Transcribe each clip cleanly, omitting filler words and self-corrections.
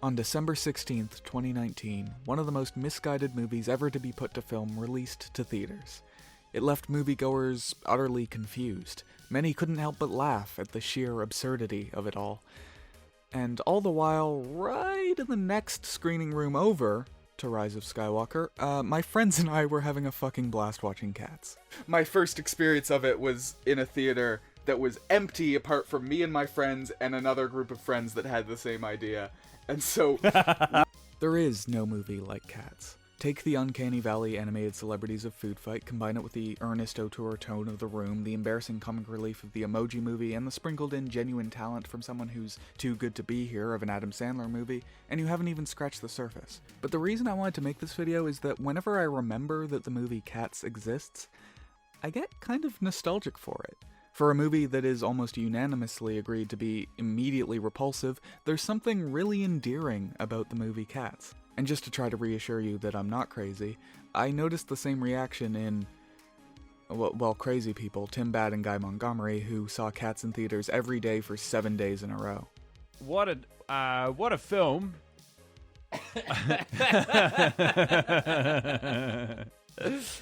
On December 16th, 2019, one of the most misguided movies ever to be put to film released to theaters. It left moviegoers utterly confused. Many couldn't help but laugh at the sheer absurdity of it all. And all the while, right in the next screening room over to Rise of Skywalker, my friends and I were having a fucking blast watching Cats. My first experience of it was in a theater that was empty apart from me and my friends and another group of friends that had the same idea. And so, there is no movie like Cats. Take the uncanny valley animated celebrities of Food Fight, combine it with the earnest auteur tone of The Room, the embarrassing comic relief of the Emoji Movie, and the sprinkled in genuine talent from someone who's too good to be here of an Adam Sandler movie, and you haven't even scratched the surface. But the reason I wanted to make this video is that whenever I remember that the movie Cats exists, I get kind of nostalgic for it. For a movie that is almost unanimously agreed to be immediately repulsive, there's something really endearing about the movie Cats. And just to try to reassure you that I'm not crazy, I noticed the same reaction in, well, crazy people, Tim Badd and Guy Montgomery, who saw Cats in theaters every day for 7 days in a row. What a film.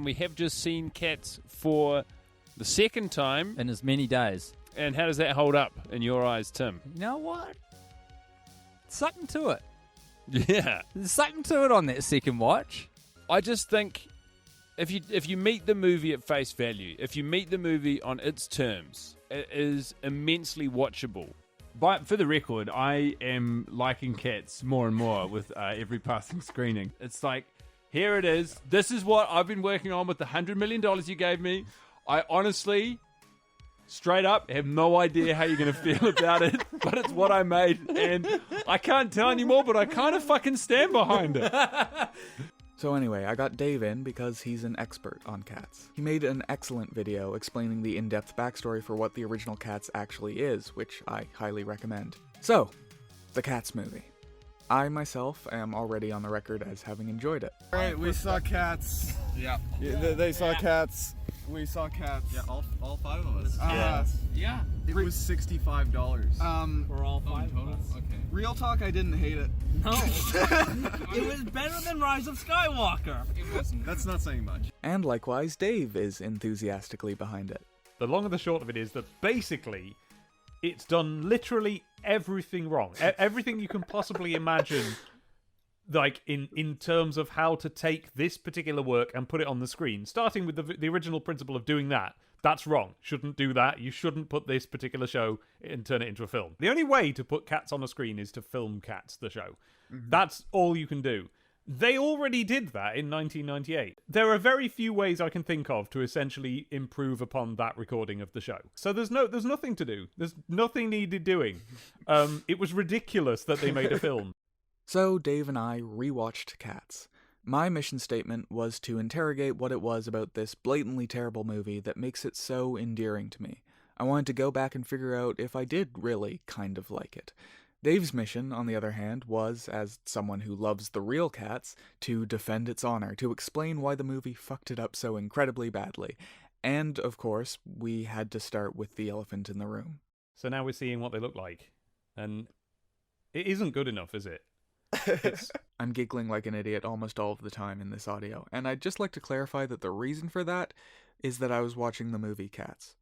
We have just seen Cats for the second time. In as many days. And how does that hold up in your eyes, Tim? You know what? Something to it. Yeah. There's something to it on that second watch. I just think if you meet the movie at face value, if you meet the movie on its terms, it is immensely watchable. But for the record, I am liking Cats more and more with every passing screening. It's like, here it is. This is what I've been working on with the $100 million you gave me. I honestly, straight up, have no idea how you're going to feel about it, but it's what I made, and I can't tell anymore, but I kind of fucking stand behind it. So anyway, I got Dave in because he's an expert on Cats. He made an excellent video explaining the in-depth backstory for what the original Cats actually is, which I highly recommend. So, the Cats movie. I myself am already on the record as having enjoyed it. Alright, we saw Cats. Yeah. They saw Cats. We saw Cats. Yeah, all five of us. Yeah. It was $65. For all five of us. Okay. Real talk, I didn't hate it. No. It was better than Rise of Skywalker. It wasn't. That's not saying much. And likewise, Dave is enthusiastically behind it. The long and the short of it is that basically it's done literally everything wrong. Everything you can possibly imagine, like in terms of how to take this particular work and put it on the screen, starting with the original principle of doing that. That's wrong. Shouldn't do that. You shouldn't put this particular show and turn it into a film. The only way to put Cats on a screen is to film Cats, the show. Mm-hmm. That's all you can do. They already did that in 1998. There are very few ways I can think of to essentially improve upon that recording of the show. So there's nothing to do. There's nothing needed doing. It was ridiculous that they made a film. So Dave and I rewatched Cats. My mission statement was to interrogate what it was about this blatantly terrible movie that makes it so endearing to me. I wanted to go back and figure out if I did really kind of like it. Dave's mission, on the other hand, was, as someone who loves the real Cats, to defend its honor, to explain why the movie fucked it up so incredibly badly. And, of course, we had to start with the elephant in the room. So now we're seeing what they look like. And it isn't good enough, is it? I'm giggling like an idiot almost all of the time in this audio, and I'd just like to clarify that the reason for that is that I was watching the movie Cats.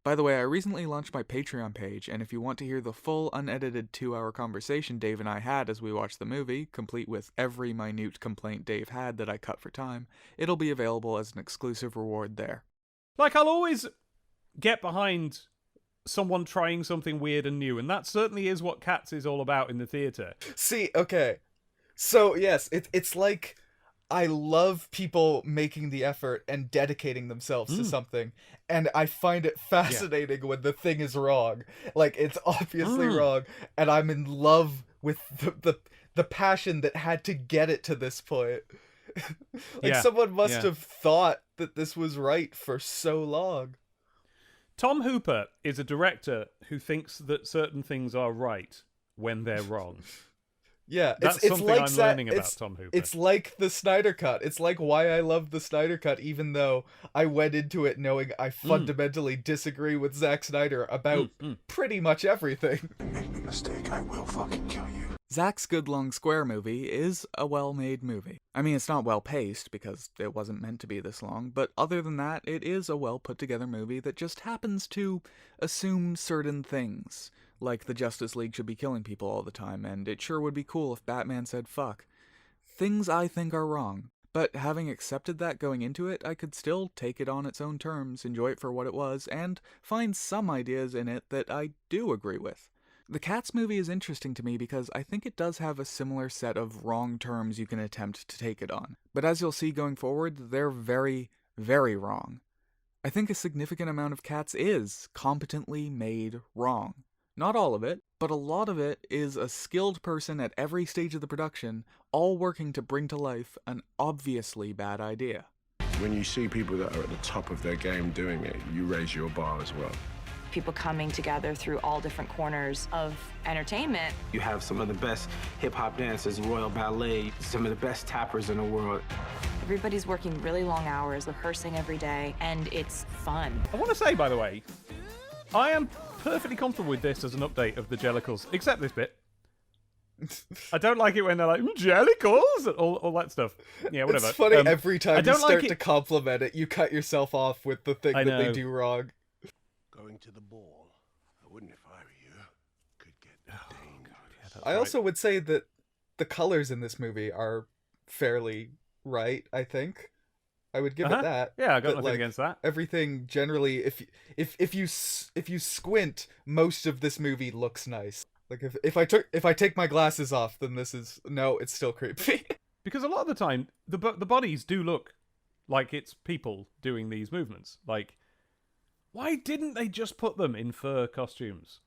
By the way, I recently launched my Patreon page, and if you want to hear the full unedited 2-hour conversation Dave and I had as we watched the movie, complete with every minute complaint Dave had that I cut for time, it'll be available as an exclusive reward there. Like, I'll always get behind someone trying something weird and new, and that certainly is what Cats is all about in the theater. See, okay. So, yes, it's like I love people making the effort and dedicating themselves to something, and I find it fascinating when the thing is wrong. Like, it's obviously wrong, and I'm in love with the passion that had to get it to this point. Someone must have thought that this was right for so long. Tom Hooper is a director who thinks that certain things are right when they're wrong. Yeah, that's something like I'm learning about Tom Hooper. It's like the Snyder Cut. It's like why I love the Snyder Cut, even though I went into it knowing I fundamentally disagree with Zack Snyder about pretty much everything. Make no mistake, I will fucking kill you. Zack's Good Long Square movie is a well-made movie. I mean, it's not well-paced, because it wasn't meant to be this long, but other than that, it is a well-put-together movie that just happens to assume certain things, like the Justice League should be killing people all the time, and it sure would be cool if Batman said fuck. Things I think are wrong. But having accepted that going into it, I could still take it on its own terms, enjoy it for what it was, and find some ideas in it that I do agree with. The Cats movie is interesting to me because I think it does have a similar set of wrong terms you can attempt to take it on. But as you'll see going forward, they're very, very wrong. I think a significant amount of Cats is competently made wrong. Not all of it, but a lot of it is a skilled person at every stage of the production, all working to bring to life an obviously bad idea. When you see people that are at the top of their game doing it, you raise your bar as well. People coming together through all different corners of entertainment. You have some of the best hip-hop dancers, Royal Ballet, some of the best tappers in the world. Everybody's working really long hours, rehearsing every day, and it's fun. I want to say, by the way, I am perfectly comfortable with this as an update of the Jellicles, except this bit. I don't like it when they're like, Jellicles! All that stuff. Yeah, whatever. It's funny, every time you start like to compliment it, you cut yourself off with the thing that they do wrong. Going to the ball. I wouldn't if I were you. Could get dangerous. I also would say that the colors in this movie are fairly right, I think. I would give it that. Yeah, I got nothing like, against that. Everything generally, if you squint, most of this movie looks nice. Like if I take my glasses off, then it's still creepy. Because a lot of the time, the bodies do look like it's people doing these movements. Like, why didn't they just put them in fur costumes?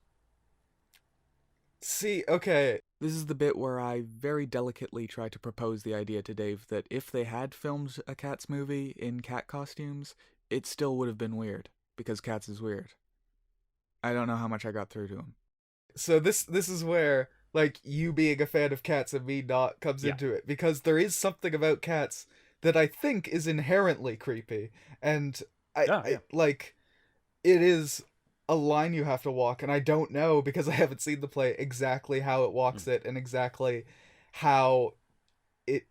See, okay. This is the bit where I very delicately try to propose the idea to Dave that if they had filmed a Cats movie in cat costumes, it still would have been weird, because Cats is weird. I don't know how much I got through to him. So this is where, like, you being a fan of Cats and me not comes into it, because there is something about Cats that I think is inherently creepy, and I like, it is a line you have to walk, and I don't know, because I haven't seen the play, exactly how it walks it, and exactly how it,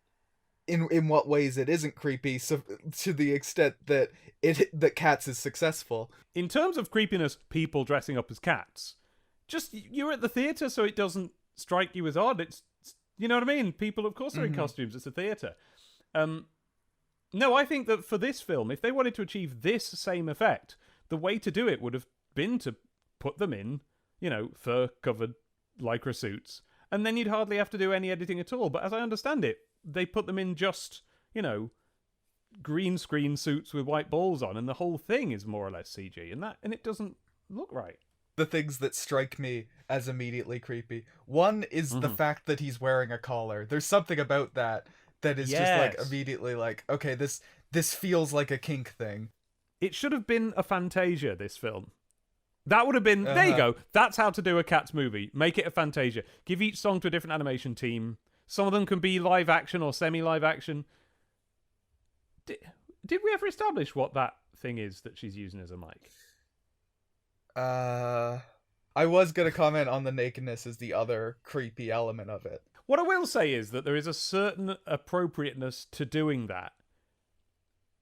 in what ways it isn't creepy, so to the extent that that Cats is successful. In terms of creepiness, people dressing up as cats, just, you're at the theatre, so it doesn't strike you as odd. It's, you know what I mean? People, of course, are in costumes. It's a theatre. No, I think that for this film, if they wanted to achieve this same effect, the way to do it would have been to put them in, fur-covered lycra suits, and then you'd hardly have to do any editing at all. But as I understand it, they put them in just, green screen suits with white balls on, and the whole thing is more or less CG, and it doesn't look right. The things that strike me as immediately creepy. One is the fact that he's wearing a collar. There's something about that is just like immediately like, okay, this feels like a kink thing. It should have been a Fantasia, this film. That would have been, there you go. That's how to do a Cats movie. Make it a Fantasia. Give each song to a different animation team. Some of them can be live action or semi-live action. Did we ever establish what that thing is that she's using as a mic? I was going to comment on the nakedness as the other creepy element of it. What I will say is that there is a certain appropriateness to doing that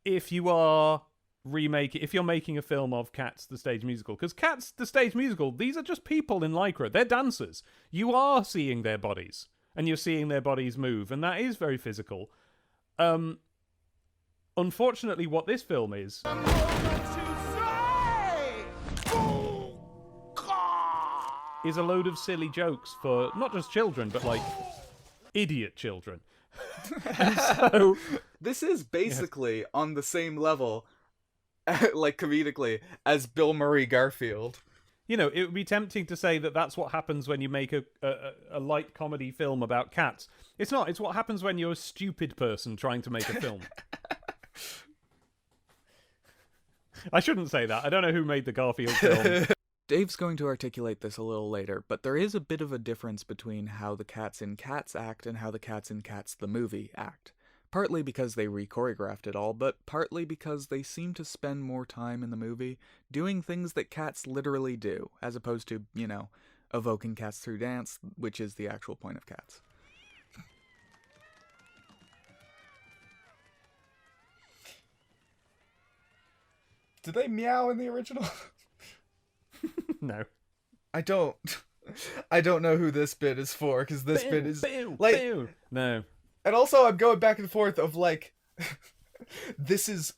if you're making a film of Cats the stage musical. Because Cats the stage musical, these are just people in lycra. They're dancers. You are seeing their bodies, and you're seeing their bodies move, and that is very physical. Unfortunately, what this film is a load of silly jokes for not just children, but like idiot children. And so this is basically on the same level, like comedically, as Bill Murray Garfield. It would be tempting to say that that's what happens when you make a light comedy film about cats. It's not. It's what happens when you're a stupid person trying to make a film. I shouldn't say that. I don't know who made the Garfield film. Dave's going to articulate this a little later, but there is a bit of a difference between how the Cats in Cats act and how the Cats in Cats the movie act. Partly because they re-choreographed it all, but partly because they seem to spend more time in the movie doing things that cats literally do, as opposed to, evoking cats through dance, which is the actual point of Cats. Did they meow in the original? No. I don't know who this bit is for, because this bit is like no. And also I'm going back and forth of like this is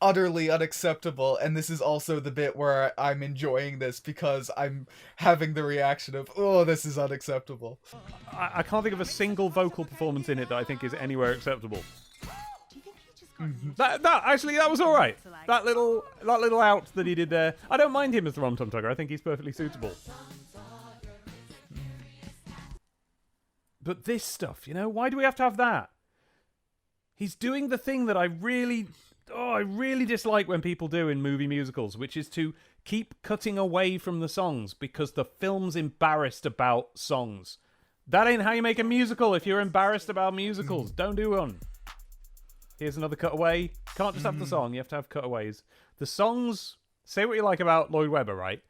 utterly unacceptable, and this is also the bit where I'm enjoying this because I'm having the reaction of, oh, this is unacceptable. I can't think of a single vocal performance in it that I think is anywhere acceptable. That was all right. That little out that he did there. I don't mind him as the Rom Tom Tugger. I think he's perfectly suitable. But this stuff, why do we have to have that? He's doing the thing that I really dislike when people do in movie musicals, which is to keep cutting away from the songs because the film's embarrassed about songs. That ain't how you make a musical if you're embarrassed about musicals. Don't do one. Here's another cutaway. Can't just have the song, you have to have cutaways. The songs, say what you like about Lloyd Webber, right?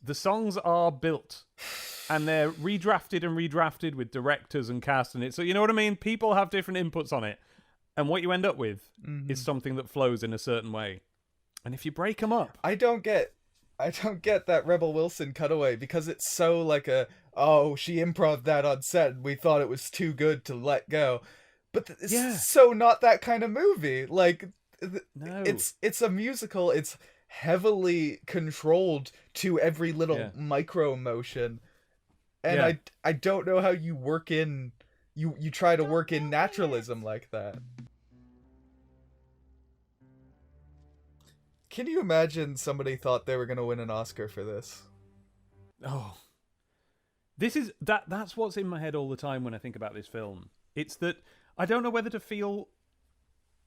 The songs are built. And they're redrafted with directors and cast in it. So you know what I mean? People have different inputs on it. And what you end up with is something that flows in a certain way. And if you break them up... I don't get that Rebel Wilson cutaway because it's so like she improv that on set and we thought it was too good to let go. But it's so not that kind of movie. Like, no. It's a musical. It's heavily controlled to every little micro motion. And I don't know how you work in... You try to work in naturalism like that. Can you imagine somebody thought they were going to win an Oscar for this? Oh. That's what's in my head all the time when I think about this film. It's that I don't know whether to feel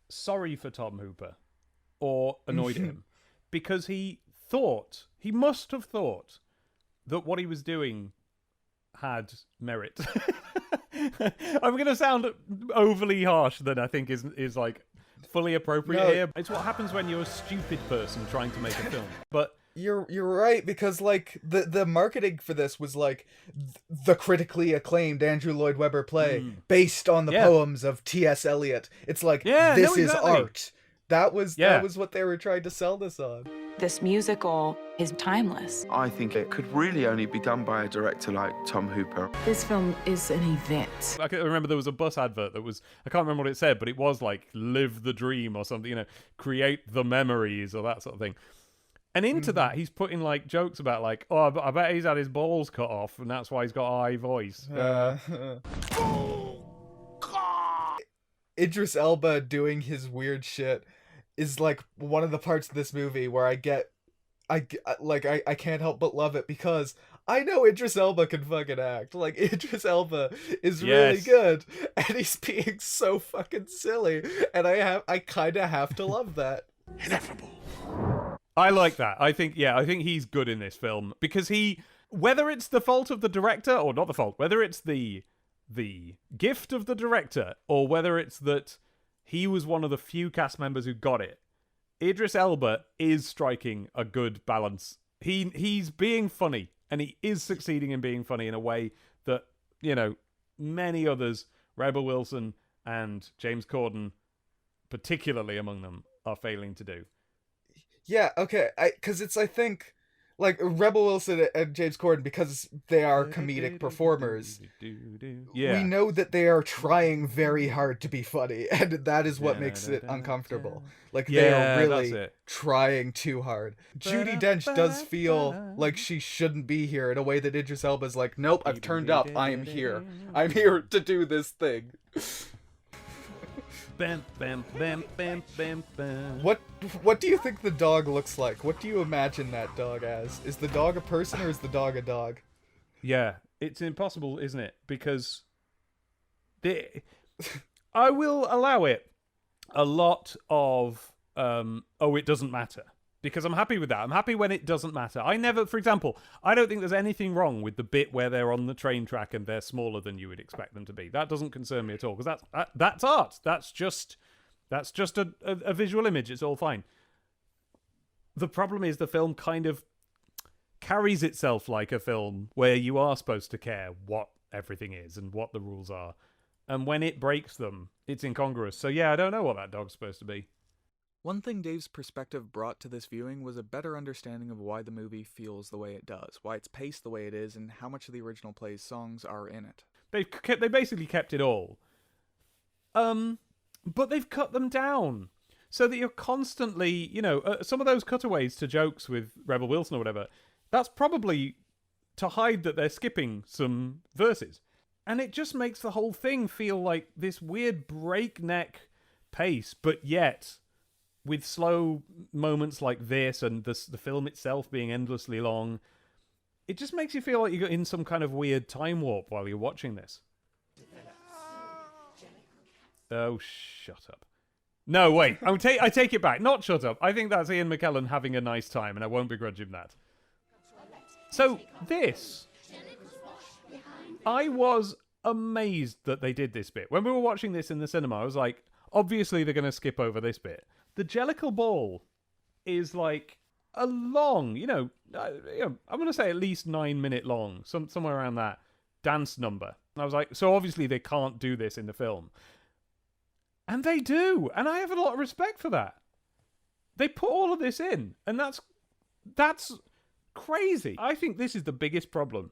sorry for Tom Hooper or annoyed at him. Because he must have thought that what he was doing had merit. I'm going to sound overly harsh than I think is like fully appropriate here. It's what happens when you're a stupid person trying to make a film. But you're right, because like the marketing for this was like the critically acclaimed Andrew Lloyd Webber play based on the poems of T.S. Eliot. It's like this is art. That was what they were trying to sell this on. This musical is timeless. I think it could really only be done by a director like Tom Hooper. This film is an event. I can remember there was a bus advert that was, I can't remember what it said, but it was like, live the dream or something, create the memories or that sort of thing. And into that, he's putting like jokes about like, oh, I bet he's had his balls cut off and that's why he's got a high voice. Idris Elba doing his weird shit is like one of the parts of this movie where I can't help but love it because I know Idris Elba can fucking act. Like, Idris Elba is really good, and he's being so fucking silly, and I kind of have to love that. Ineffable. I like that. I think he's good in this film because whether it's the fault of the director or not the fault, whether it's the gift of the director or whether it's that he was one of the few cast members who got it, Idris Elba is striking a good balance. He's being funny, and he is succeeding in being funny in a way that, many others, Rebel Wilson and James Corden, particularly among them, are failing to do. Yeah, okay, because I think, like, Rebel Wilson and James Corden, because they are comedic performers, we know that they are trying very hard to be funny, and that is what makes it uncomfortable. Like, they are really trying too hard. Judi Dench does feel like she shouldn't be here in a way that Idris Elba's like, nope, I've turned up, I am here. I'm here to do this thing. Bam, bam, bam, bam, bam, bam. What do you think the dog looks like? What do you imagine that dog as? Is the dog a person or is the dog a dog? Yeah, it's impossible, isn't it? Because I will allow it a lot of it doesn't matter. Because I'm happy with that. I'm happy when it doesn't matter. For example, I don't think there's anything wrong with the bit where they're on the train track and they're smaller than you would expect them to be. That doesn't concern me at all, because that's art. That's just a visual image. It's all fine. The problem is the film kind of carries itself like a film where you are supposed to care what everything is and what the rules are. And when it breaks them, it's incongruous. So yeah, I don't know what that dog's supposed to be. One thing Dave's perspective brought to this viewing was a better understanding of why the movie feels the way it does, why it's paced the way it is, and how much of the original play's songs are in it. They basically kept it all. But they've cut them down so that you're constantly, some of those cutaways to jokes with Rebel Wilson or whatever, that's probably to hide that they're skipping some verses. And it just makes the whole thing feel like this weird breakneck pace, but yet with slow moments like this and the film itself being endlessly long, it just makes you feel like you're in some kind of weird time warp while you're watching this. Oh, shut up. No, wait. I take it back. Not shut up. I think that's Ian McKellen having a nice time, and I won't begrudge him that. So, this... I was amazed that they did this bit. When we were watching this in the cinema, I was like, obviously they're going to skip over this bit. The Jellicle Ball is like a long, I'm going to say at least 9-minute long, somewhere around that, dance number. And I was like, so obviously they can't do this in the film. And they do. And I have a lot of respect for that. They put all of this in. And that's crazy. I think this is the biggest problem,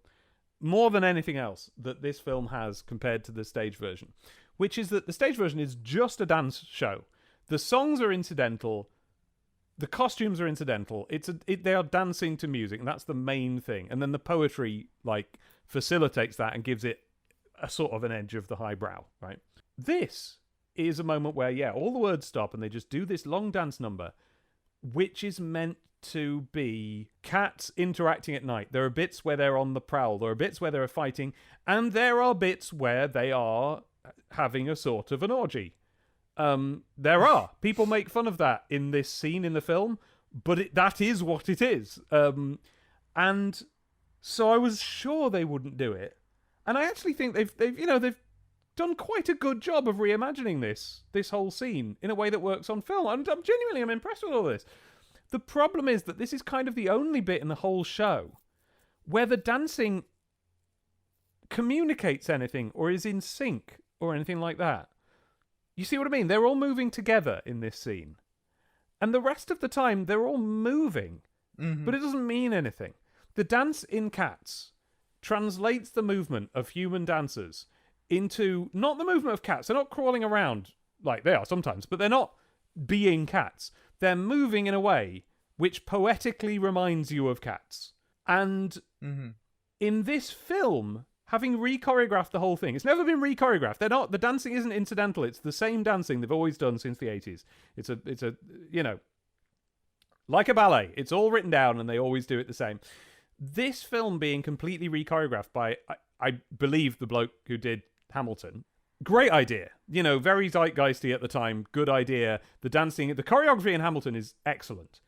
more than anything else, that this film has compared to the stage version, which is that the stage version is just a dance show. The songs are incidental. The costumes are incidental. They are dancing to music, and that's the main thing. And then the poetry facilitates that and gives it a sort of an edge of the highbrow, right? This is a moment where, all the words stop and they just do this long dance number, which is meant to be cats interacting at night. There are bits where they're on the prowl. There are bits where they're fighting. And there are bits where they are having a sort of an orgy. There are. People make fun of that in this scene in the film, but that is what it is. And so I was sure they wouldn't do it. And I actually think they've done quite a good job of reimagining this whole scene in a way that works on film. I'm impressed with all this. The problem is that this is kind of the only bit in the whole show where the dancing communicates anything or is in sync or anything like that. You see what I mean? They're all moving together in this scene. And the rest of the time, they're all moving. Mm-hmm. But it doesn't mean anything. The dance in Cats translates the movement of human dancers into not the movement of cats. They're not crawling around like they are sometimes, but they're not being cats. They're moving in a way which poetically reminds you of cats. And in this film, having re-choreographed the whole thing, it's never been re-choreographed. The dancing isn't incidental. It's the same dancing they've always done since the 80s. It's a like a ballet. It's all written down and they always do it the same. This film being completely re-choreographed by, I believe, the bloke who did Hamilton. Great idea. Very zeitgeisty at the time. Good idea. The dancing, the choreography in Hamilton is excellent.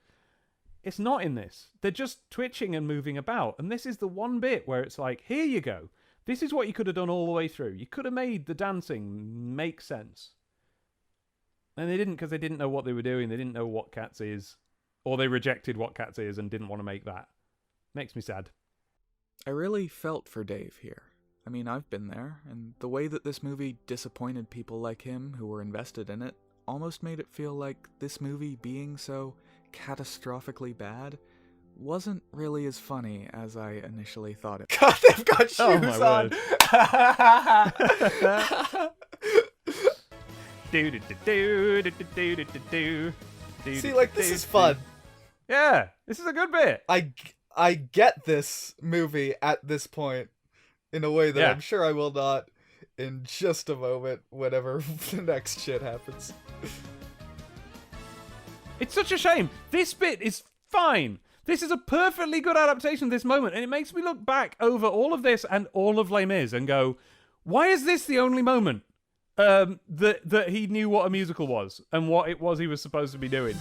It's not in this. They're just twitching and moving about. And this is the one bit where it's like, here you go. This is what you could have done all the way through. You could have made the dancing make sense. And they didn't, because they didn't know what they were doing. They didn't know what Cats is. Or they rejected what Cats is and didn't want to make that. Makes me sad. I really felt for Dave here. I mean, I've been there, and the way that this movie disappointed people like him who were invested in it almost made it feel like this movie being so catastrophically bad wasn't really as funny as I initially thought it. God, they've got shoes on. See, this is fun. Yeah, this is a good bit. I get this movie at this point in a way that I'm sure I will not in just a moment whenever the next shit happens. It's such a shame. This bit is fine. This is a perfectly good adaptation of this moment, and it makes me look back over all of this and all of Les Mis and go, why is this the only moment that he knew what a musical was and what it was he was supposed to be doing?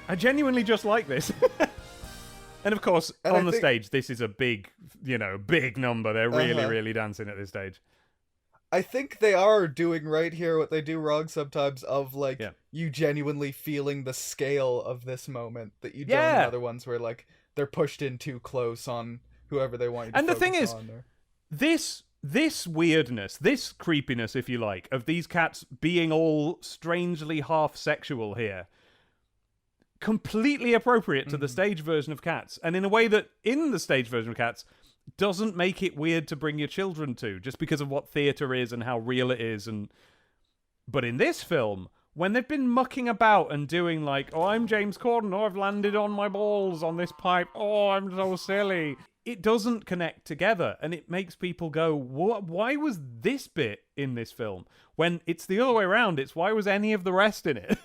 I genuinely just like this. And of course, on the stage, this is a big number. They're really, really dancing at this stage. I think they are doing right here what they do wrong sometimes, of like Yeah. you genuinely feeling the scale of this moment that you don't Yeah. in other ones where like they're pushed in too close on whoever they want you to And the thing focus is, on, or... this weirdness, this creepiness, if you like, of these cats being all strangely half sexual here, completely appropriate to the stage version of Cats, and in a way that in the stage version of Cats doesn't make it weird to bring your children to, just because of what theatre is and how real it is. But in this film, when they've been mucking about and doing like, oh, I'm James Corden, oh, I've landed on my balls on this pipe, oh, I'm so silly, it doesn't connect together, and it makes people go, what? Why was this bit in this film? When it's the other way around, it's why was any of the rest in it?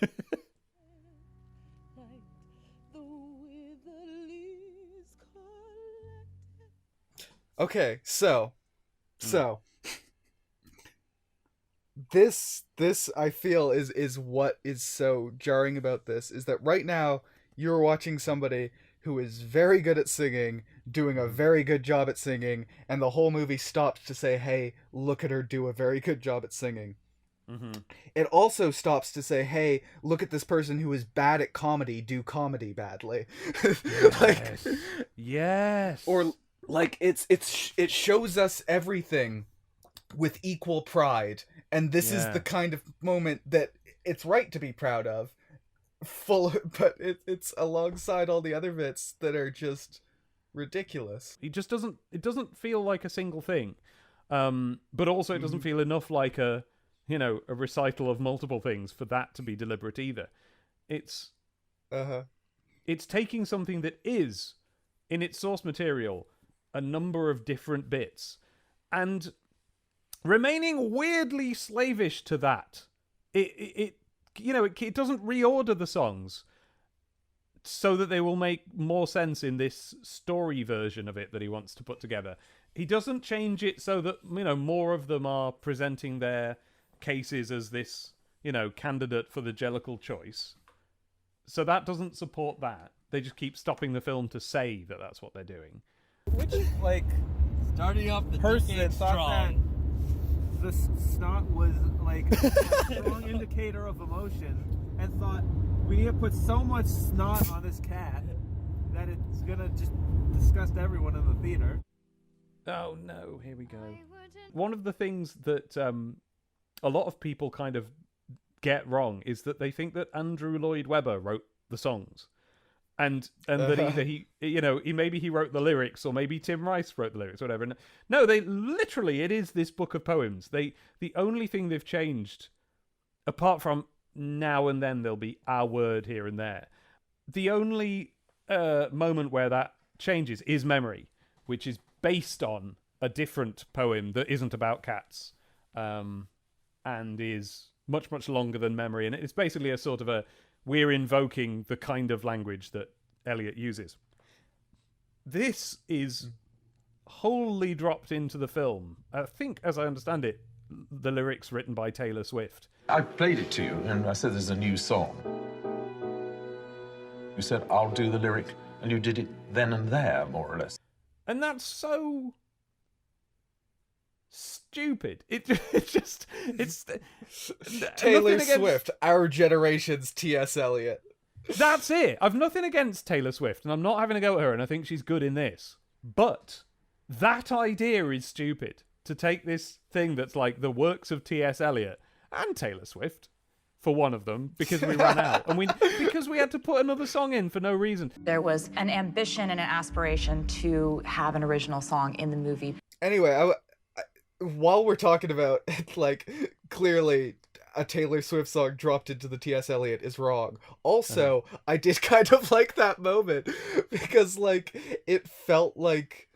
Okay, so this I feel is what is so jarring about this, is that right now you're watching somebody who is very good at singing, doing a very good job at singing, and the whole movie stops to say, hey, look at her do a very good job at singing. Mm-hmm. It also stops to say, hey, look at this person who is bad at comedy do comedy badly. Like, yes. or like it shows us everything with equal pride, and this is the kind of moment that it's right to be proud of, but it's alongside all the other bits that are just ridiculous. It doesn't feel like a single thing, but also it doesn't feel enough like a recital of multiple things for that to be deliberate either. It's taking something that is in its source material a number of different bits and remaining weirdly slavish to that. It doesn't reorder the songs so that they will make more sense in this story version of it that he wants to put together. He doesn't change it so that, more of them are presenting their cases as this, candidate for the Jellicle choice. So that doesn't support that. They just keep stopping the film to say that that's what they're doing. Which, like, starting off the person decade thought strong. that the snot was like a strong indicator of emotion, and thought we need to put so much snot on this cat that it's gonna just disgust everyone in the theater. Oh no, here we go. One of the things that a lot of people kind of get wrong is that they think that Andrew Lloyd Webber wrote the songs. And that either he wrote the lyrics, or maybe Tim Rice wrote the lyrics, or whatever. No, it is this book of poems. The only thing they've changed, apart from now and then there'll be our word here and there, the only moment where that changes is Memory, which is based on a different poem that isn't about cats, and is much, much longer than Memory. And it's basically a sort of we're invoking the kind of language that Eliot uses. This is wholly dropped into the film. I think, as I understand it, the lyrics written by Taylor Swift. I played it to you, and I said there's a new song. You said, I'll do the lyric, and you did it then and there, more or less. And that's so stupid. It's Taylor Swift, our generation's T.S. Eliot. That's it. I've nothing against Taylor Swift, and I'm not having a go at her, and I think she's good in this. But that idea is stupid. To take this thing that's like the works of T.S. Eliot and Taylor Swift, for one of them, because we ran out, and because we had to put another song in for no reason. There was an ambition and an aspiration to have an original song in the movie. Anyway, while we're talking about, like, clearly a Taylor Swift song dropped into the T.S. Eliot is wrong. Also, I did kind of like that moment, because, like, it felt like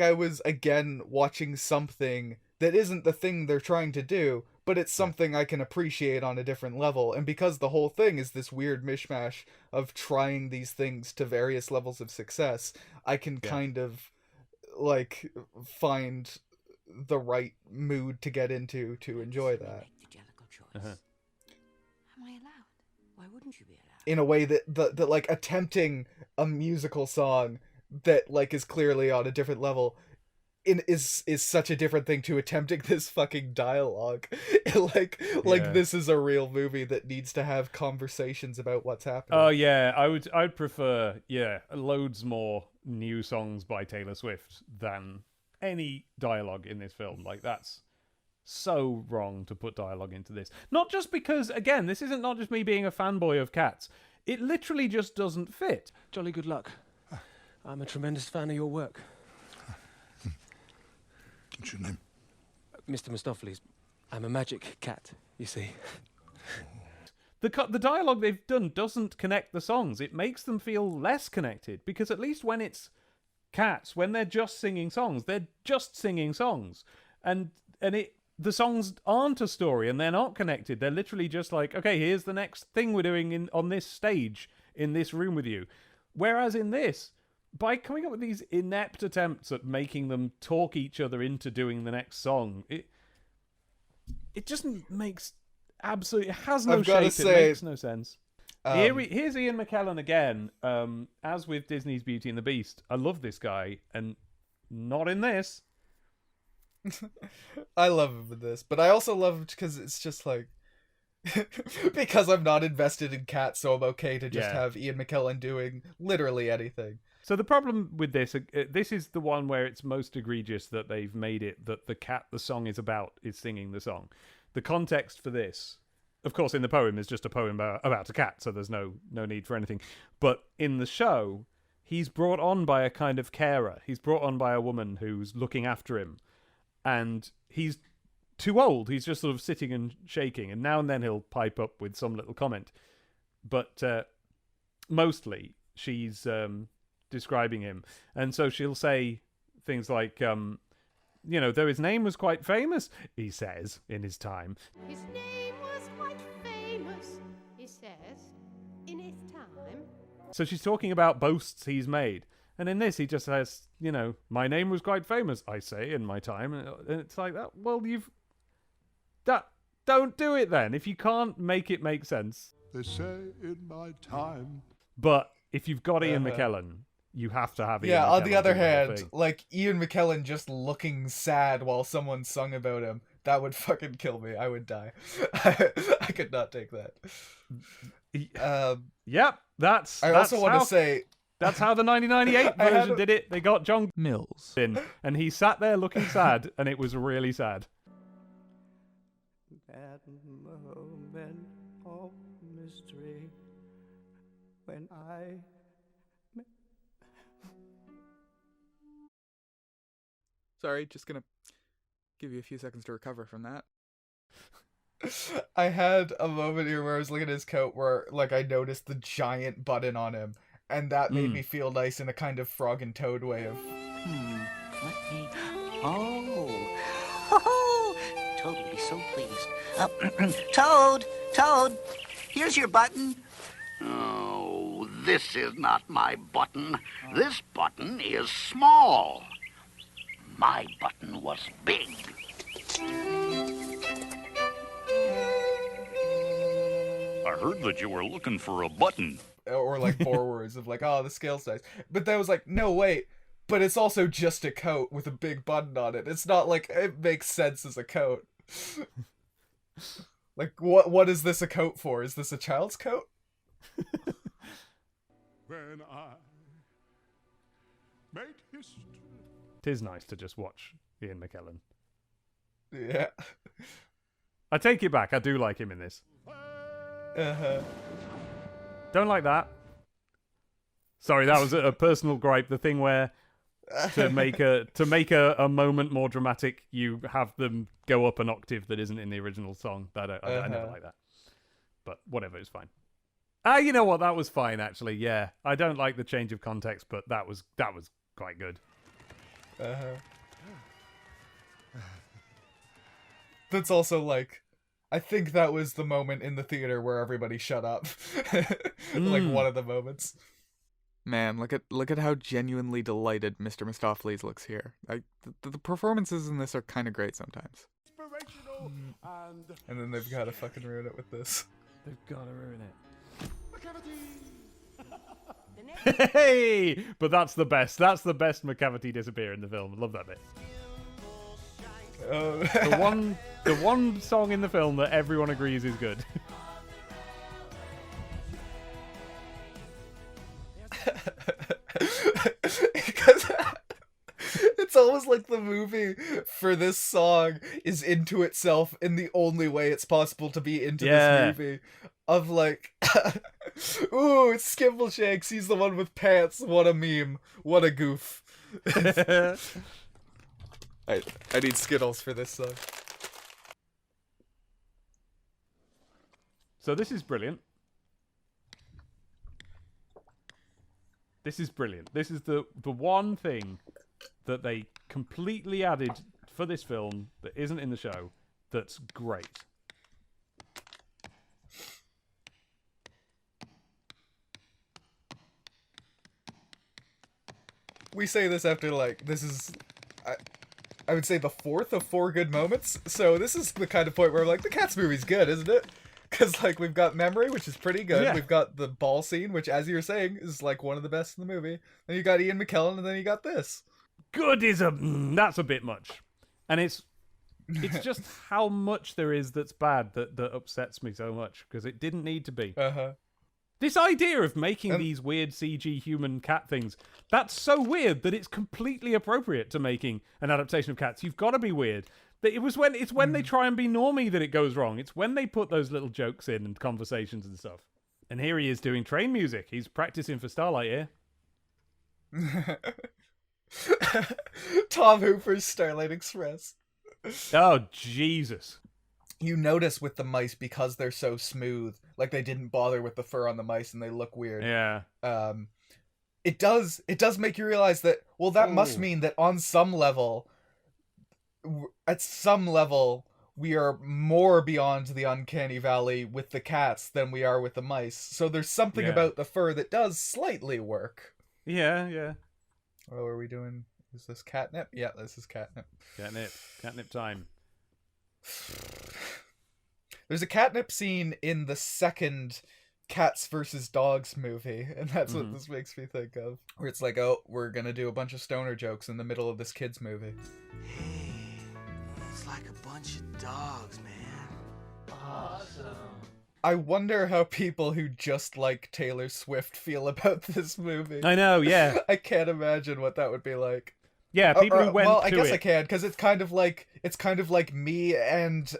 I was, again, watching something that isn't the thing they're trying to do, but it's something I can appreciate on a different level. And because the whole thing is this weird mishmash of trying these things to various levels of success, I can kind of, like, find the right mood to get into to enjoy that. Am I allowed? Why wouldn't you be allowed? In a way that like attempting a musical song that like is clearly on a different level is such a different thing to attempting this fucking dialogue. like this is a real movie that needs to have conversations about what's happening. Oh yeah, I'd prefer loads more new songs by Taylor Swift than any dialogue in this film. Like, that's so wrong to put dialogue into this. Not just because, again, this isn't not just me being a fanboy of Cats. It literally just doesn't fit. Jolly good luck. I'm a tremendous fan of your work. What's your name? Mr. Mistopheles. I'm a magic cat, you see. The dialogue they've done doesn't connect the songs. It makes them feel less connected, because at least when it's Cats, when they're just singing songs, they're just singing songs. And the songs aren't a story and they're not connected. They're literally just like, okay, here's the next thing we're doing on this stage, in this room with you. Whereas in this, by coming up with these inept attempts at making them talk each other into doing the next song, it just makes absolutely... It has no shape, it makes no sense. Here's Ian McKellen again, as with Disney's Beauty and the Beast. I love this guy, and not in this. I love him in this, but I also love him because it's just like... because I'm not invested in Cats, so I'm okay to just have Ian McKellen doing literally anything. So the problem with this is the one where it's most egregious that they've made it that the cat the song is about is singing the song. The context for this, of course, in the poem is just a poem about a cat, so there's no need for anything. But in the show, he's brought on by a kind of carer. He's brought on by a woman who's looking after him. And he's too old. He's just sort of sitting and shaking. And now and then he'll pipe up with some little comment. But mostly she's describing him. And so she'll say things like, though his name was quite famous, he says, in his time. His name was quite famous, he says, in his time. So she's talking about boasts he's made. And in this, he just says, my name was quite famous, I say, in my time. And it's like, that. Well, don't do it then. If you can't make it make sense. They say in my time. But if you've got Ian McKellen, you have to have Ian McKellen. Yeah, on the other hand, like, Ian McKellen just looking sad while someone sung about him, that would fucking kill me. I would die. I could not take that. Yep, that's also want to say... That's how the 1998 version did it. They got John Mills in, and he sat there looking sad, and it was really sad. That moment of mystery when I... Sorry, just gonna give you a few seconds to recover from that. I had a moment here where I was looking at his coat where, like, I noticed the giant button on him. And that made me feel nice in a kind of Frog and Toad way of... Let me... Oh, Toad would be so pleased. Toad, here's your button. Oh, this is not my button. This button is small. My button was big. I heard that you were looking for a button. Or like 4 words of like, oh, the scale's nice. But that was like, no, wait. But it's also just a coat with a big button on it. It's not like it makes sense as a coat. Like, what is this a coat for? Is this a child's coat? When I made history. It is nice to just watch Ian McKellen. Yeah. I take it back. I do like him in this. Don't like that. Sorry, that was a personal gripe. The thing where to make a moment more dramatic, you have them go up an octave that isn't in the original song. I never like that. But whatever, it's fine. You know what? That was fine actually. Yeah, I don't like the change of context, but that was quite good. That's also like, I think that was the moment in the theater where everybody shut up. Like one of the moments. Man, look at how genuinely delighted Mr. Mistopheles looks here. The performances in this are kind of great sometimes. And then they've got to fucking ruin it with this. They've got to ruin it. Hey! But that's the best. That's the best McCavity disappear in the film. I love that bit. The one song in the film that everyone agrees is good. Because it's almost like the movie for this song is into itself in the only way it's possible to be into this movie. Of like, ooh, it's Skimble Shanks. He's the one with pants. What a meme. What a goof. I need Skittles for this song. So this is brilliant. This is brilliant. This is the one thing that they completely added for this film that isn't in the show that's great. We say this after, like, this is, I would say the fourth of 4 good moments. So this is the kind of point where I'm like, the Cats movie's good, isn't it? Because, like, we've got Memory, which is pretty good. Yeah. We've got the ball scene, which, as you were saying, is, like, one of the best in the movie. Then you got Ian McKellen, and then you got this. Good is that's a bit much. And it's just how much there is that's bad that upsets me so much, because it didn't need to be. Uh-huh. This idea of making these weird CG human cat things, that's so weird that it's completely appropriate to making an adaptation of Cats. You've got to be weird. It's when they try and be normie that it goes wrong. It's when they put those little jokes in and conversations and stuff. And here he is doing train music. He's practicing for Starlight here. Tom Hooper's Starlight Express. Oh, Jesus. You notice with the mice, because they're so smooth, like they didn't bother with the fur on the mice and they look weird. Yeah. It does make you realize that, well, that must mean that on some level, at some level, we are more beyond the uncanny valley with the cats than we are with the mice. So there's something about the fur that does slightly work. Yeah. Oh, are we doing... Is this catnip? Yeah, this is catnip. Catnip time. There's a catnip scene in the second Cats versus Dogs movie, and that's what this makes me think of. Where it's like, oh, we're gonna do a bunch of stoner jokes in the middle of this kids movie. Hey, it's like a bunch of dogs, man. Awesome. I wonder how people who just like Taylor Swift feel about this movie. I know, yeah. I can't imagine what that would be like. Yeah, people who went well, to I guess it. I can, because it's kind of like me and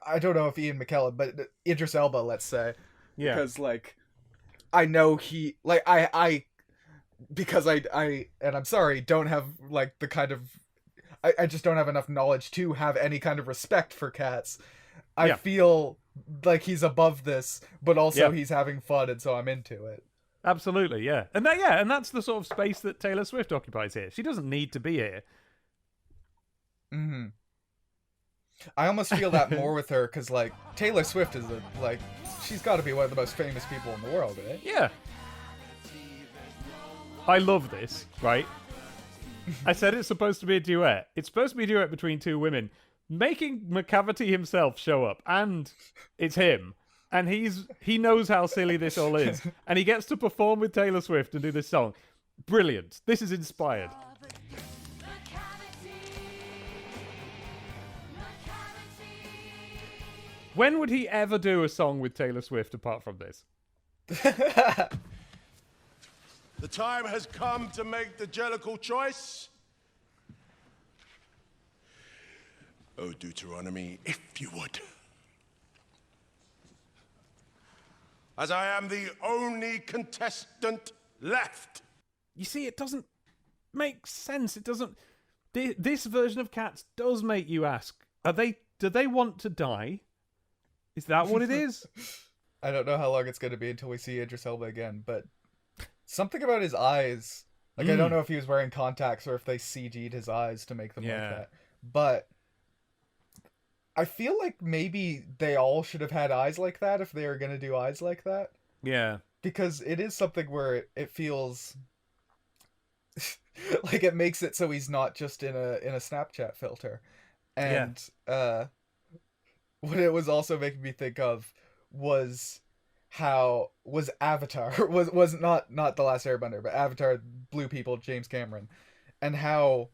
I don't know if Ian McKellen, but Idris Elba, let's say. Yeah. Because like I know he like I because I and I'm sorry, don't have like the kind of I just don't have enough knowledge to have any kind of respect for cats. I feel like he's above this, but also he's having fun, and so I'm into it. Absolutely, yeah. And that's the sort of space that Taylor Swift occupies here. She doesn't need to be here. Mm-hmm. I almost feel that more with her, because, like, Taylor Swift is, she's got to be one of the most famous people in the world, right? Yeah. I love this, right? I said it's supposed to be a duet. It's supposed to be a duet between two women. Making McCavity himself show up, and it's him. And he knows how silly this all is. And he gets to perform with Taylor Swift and do this song. Brilliant. This is inspired. When would he ever do a song with Taylor Swift apart from this? The time has come to make the jellicle choice. Oh, Deuteronomy, if you would. As I am the only contestant left. You see, it doesn't make sense. It doesn't... This version of Cats does make you ask, do they want to die? Is that what it is? I don't know how long it's going to be until we see Idris Elba again, but something about his eyes. Like, I don't know if he was wearing contacts or if they CG'd his eyes to make them like that. But I feel like maybe they all should have had eyes like that if they were going to do eyes like that. Yeah. Because it is something where it feels like it makes it so he's not just in a Snapchat filter. And what it was also making me think of was Avatar was not The Last Airbender, but Avatar, Blue People, James Cameron, and how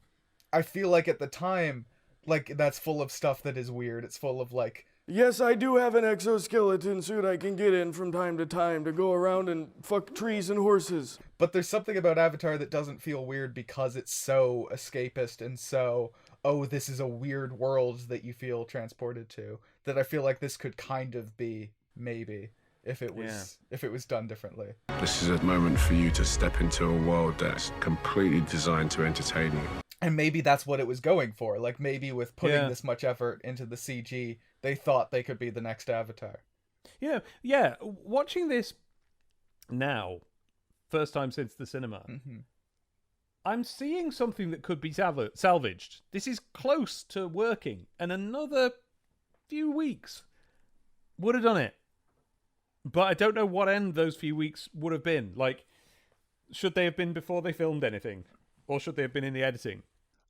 I feel like at the time, like, that's full of stuff that is weird. It's full of, like, yes, I do have an exoskeleton suit I can get in from time to time to go around and fuck trees and horses. But there's something about Avatar that doesn't feel weird because it's so escapist and so, oh, this is a weird world that you feel transported to, that I feel like this could kind of be, maybe, if it was done differently. This is a moment for you to step into a world that's completely designed to entertain you. And maybe that's what it was going for. Like, maybe with putting this much effort into the CG, they thought they could be the next Avatar. Yeah. Watching this now, first time since the cinema, I'm seeing something that could be salvaged. This is close to working, and another few weeks would have done it. But I don't know what end those few weeks would have been. Like, should they have been before they filmed anything? Or should they have been in the editing?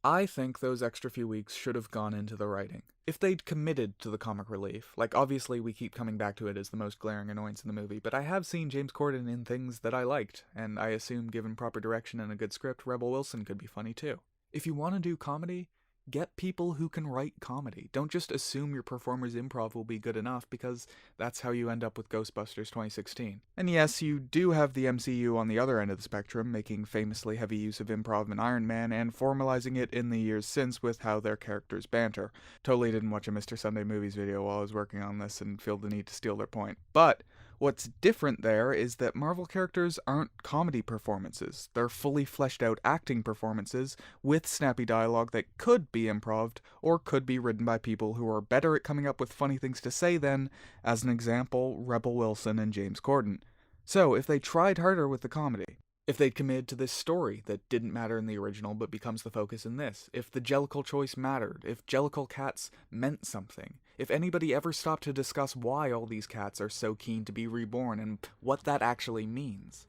I think those extra few weeks should have gone into the writing. If they'd committed to the comic relief, like obviously we keep coming back to it as the most glaring annoyance in the movie, but I have seen James Corden in things that I liked, and I assume given proper direction and a good script, Rebel Wilson could be funny too. If you want to do comedy, get people who can write comedy. Don't just assume your performer's improv will be good enough, because that's how you end up with Ghostbusters 2016. And yes, you do have the MCU on the other end of the spectrum, making famously heavy use of improv in Iron Man, and formalizing it in the years since with how their characters banter. Totally didn't watch a Mr. Sunday Movies video while I was working on this and feel the need to steal their point. But what's different there is that Marvel characters aren't comedy performances. They're fully fleshed out acting performances with snappy dialogue that could be improv'd or could be written by people who are better at coming up with funny things to say than, as an example, Rebel Wilson and James Corden. So if they tried harder with the comedy, if they'd committed to this story that didn't matter in the original but becomes the focus in this, if the Jellicle choice mattered, if Jellicle cats meant something, if anybody ever stopped to discuss why all these cats are so keen to be reborn and what that actually means.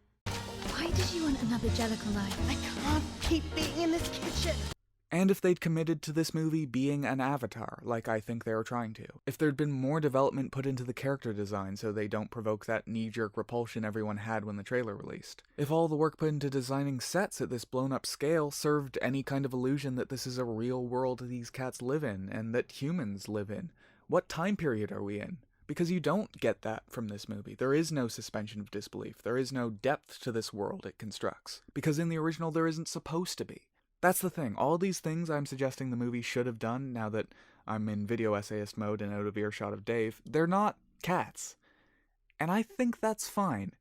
Why did you want another Jellicle life? I can't keep being in this kitchen. And if they'd committed to this movie being an Avatar, like I think they were trying to. If there'd been more development put into the character design so they don't provoke that knee-jerk repulsion everyone had when the trailer released. If all the work put into designing sets at this blown-up scale served any kind of illusion that this is a real world these cats live in, and that humans live in. What time period are we in? Because you don't get that from this movie. There is no suspension of disbelief. There is no depth to this world it constructs. Because in the original there isn't supposed to be. That's the thing. All these things I'm suggesting the movie should have done, now that I'm in video essayist mode and out of earshot of Dave, they're not cats. And I think that's fine.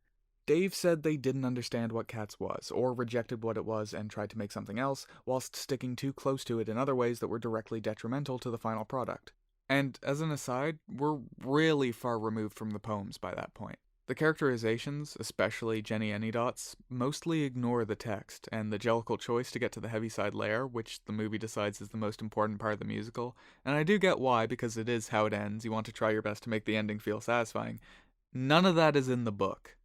Dave said they didn't understand what Cats was, or rejected what it was and tried to make something else, whilst sticking too close to it in other ways that were directly detrimental to the final product. And, as an aside, we're really far removed from the poems by that point. The characterizations, especially Jenny Anydots, mostly ignore the text, and the Jellicle choice to get to the Heaviside layer, which the movie decides is the most important part of the musical, and I do get why, because it is how it ends, you want to try your best to make the ending feel satisfying. None of that is in the book.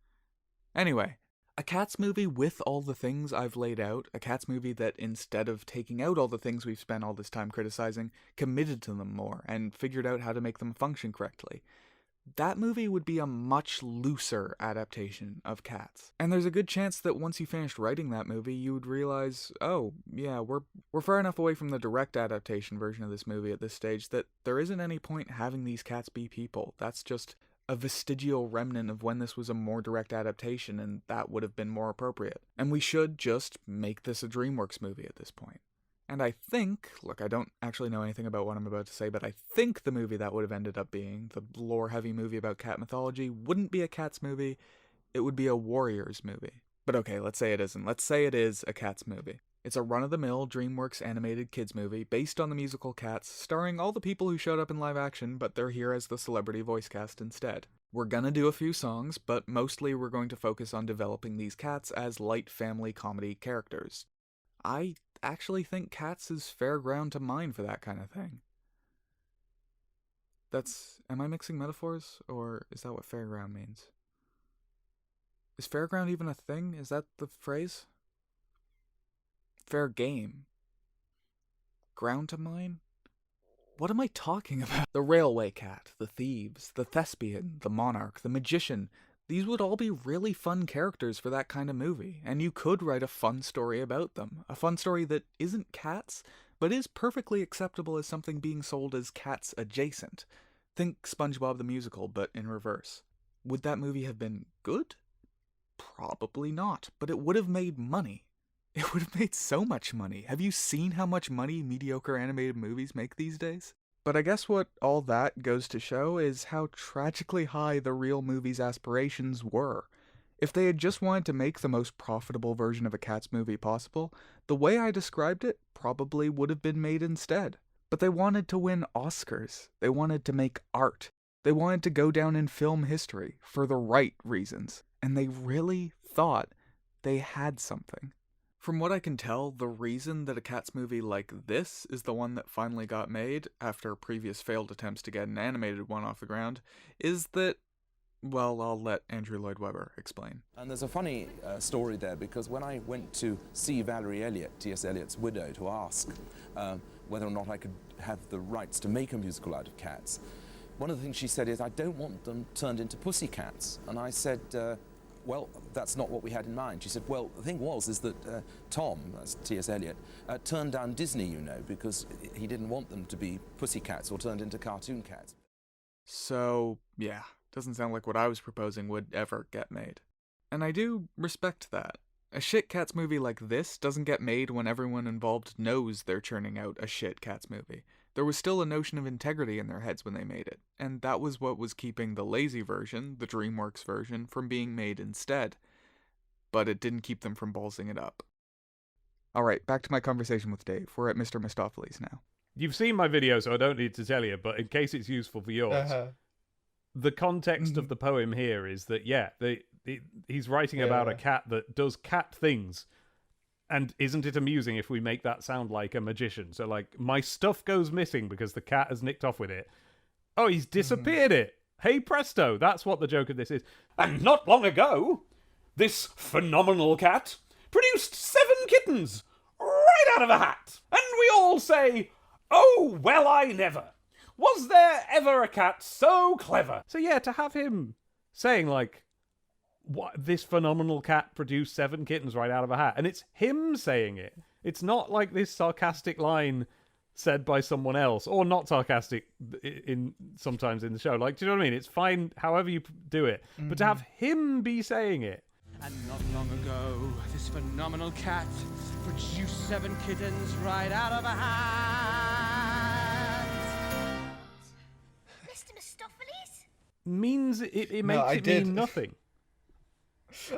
Anyway, a Cats movie with all the things I've laid out, a Cats movie that, instead of taking out all the things we've spent all this time criticizing, committed to them more, and figured out how to make them function correctly. That movie would be a much looser adaptation of Cats. And there's a good chance that once you finished writing that movie, you would realize, oh, yeah, we're far enough away from the direct adaptation version of this movie at this stage that there isn't any point having these cats be people. That's just a vestigial remnant of when this was a more direct adaptation, and that would have been more appropriate. And we should just make this a DreamWorks movie at this point. And I think, look, I don't actually know anything about what I'm about to say, but I think the movie that would have ended up being, the lore-heavy movie about cat mythology, wouldn't be a Cats movie, it would be a Warriors movie. But okay, let's say it isn't. Let's say it is a Cats movie. It's a run-of-the-mill DreamWorks animated kids movie based on the musical Cats, starring all the people who showed up in live action, but they're here as the celebrity voice cast instead. We're gonna do a few songs, but mostly we're going to focus on developing these cats as light family comedy characters. I actually think Cats is fair ground to mine for that kind of thing. Am I mixing metaphors, or is that what fairground means? Is fairground even a thing? Is that the phrase? Fair game. Ground to mine? What am I talking about? The railway cat, the thieves, the thespian, the monarch, the magician. These would all be really fun characters for that kind of movie, and you could write a fun story about them. A fun story that isn't Cats, but is perfectly acceptable as something being sold as cats adjacent. Think SpongeBob the Musical, but in reverse. Would that movie have been good? Probably not, but it would have made money. It would have made so much money. Have you seen how much money mediocre animated movies make these days? But I guess what all that goes to show is how tragically high the real movie's aspirations were. If they had just wanted to make the most profitable version of a Cats movie possible, the way I described it probably would have been made instead. But they wanted to win Oscars. They wanted to make art. They wanted to go down in film history for the right reasons. And they really thought they had something. From what I can tell, the reason that a Cats movie like this is the one that finally got made, after previous failed attempts to get an animated one off the ground, is that, well, I'll let Andrew Lloyd Webber explain. And there's a funny story there, because when I went to see Valerie Elliott, T.S. Eliot's widow, to ask whether or not I could have the rights to make a musical out of Cats, one of the things she said is, I don't want them turned into pussycats. And I said, well, that's not what we had in mind. She said, well, the thing is that Tom, that's T.S. Eliot, turned down Disney, you know, because he didn't want them to be pussycats or turned into cartoon cats. So, yeah, doesn't sound like what I was proposing would ever get made. And I do respect that. A shit Cats movie like this doesn't get made when everyone involved knows they're churning out a shit Cats movie. There was still a notion of integrity in their heads when they made it, and that was what was keeping the lazy version, the DreamWorks version, from being made instead. But it didn't keep them from ballsing it up. Alright, back to my conversation with Dave. We're at Mr. Mistopheles now. You've seen my video, so I don't need to tell you, but in case it's useful for yours, the context of the poem here is that, he's writing about a cat that does cat things. And isn't it amusing if we make that sound like a magician? So, like, my stuff goes missing because the cat has nicked off with it. Oh, he's disappeared it. Hey, presto. That's what the joke of this is. And not long ago, this phenomenal cat produced 7 kittens right out of a hat. And we all say, oh, well, I never. Was there ever a cat so clever? So, yeah, to have him saying, like, what, this phenomenal cat produced 7 kittens right out of a hat. And it's him saying it. It's not like this sarcastic line said by someone else, or not sarcastic sometimes in the show. Like, do you know what I mean? It's fine however you do it. Mm-hmm. But to have him be saying it. And not long ago, this phenomenal cat produced 7 kittens right out of a hat. Mr. Mistopheles? Means it makes it mean nothing.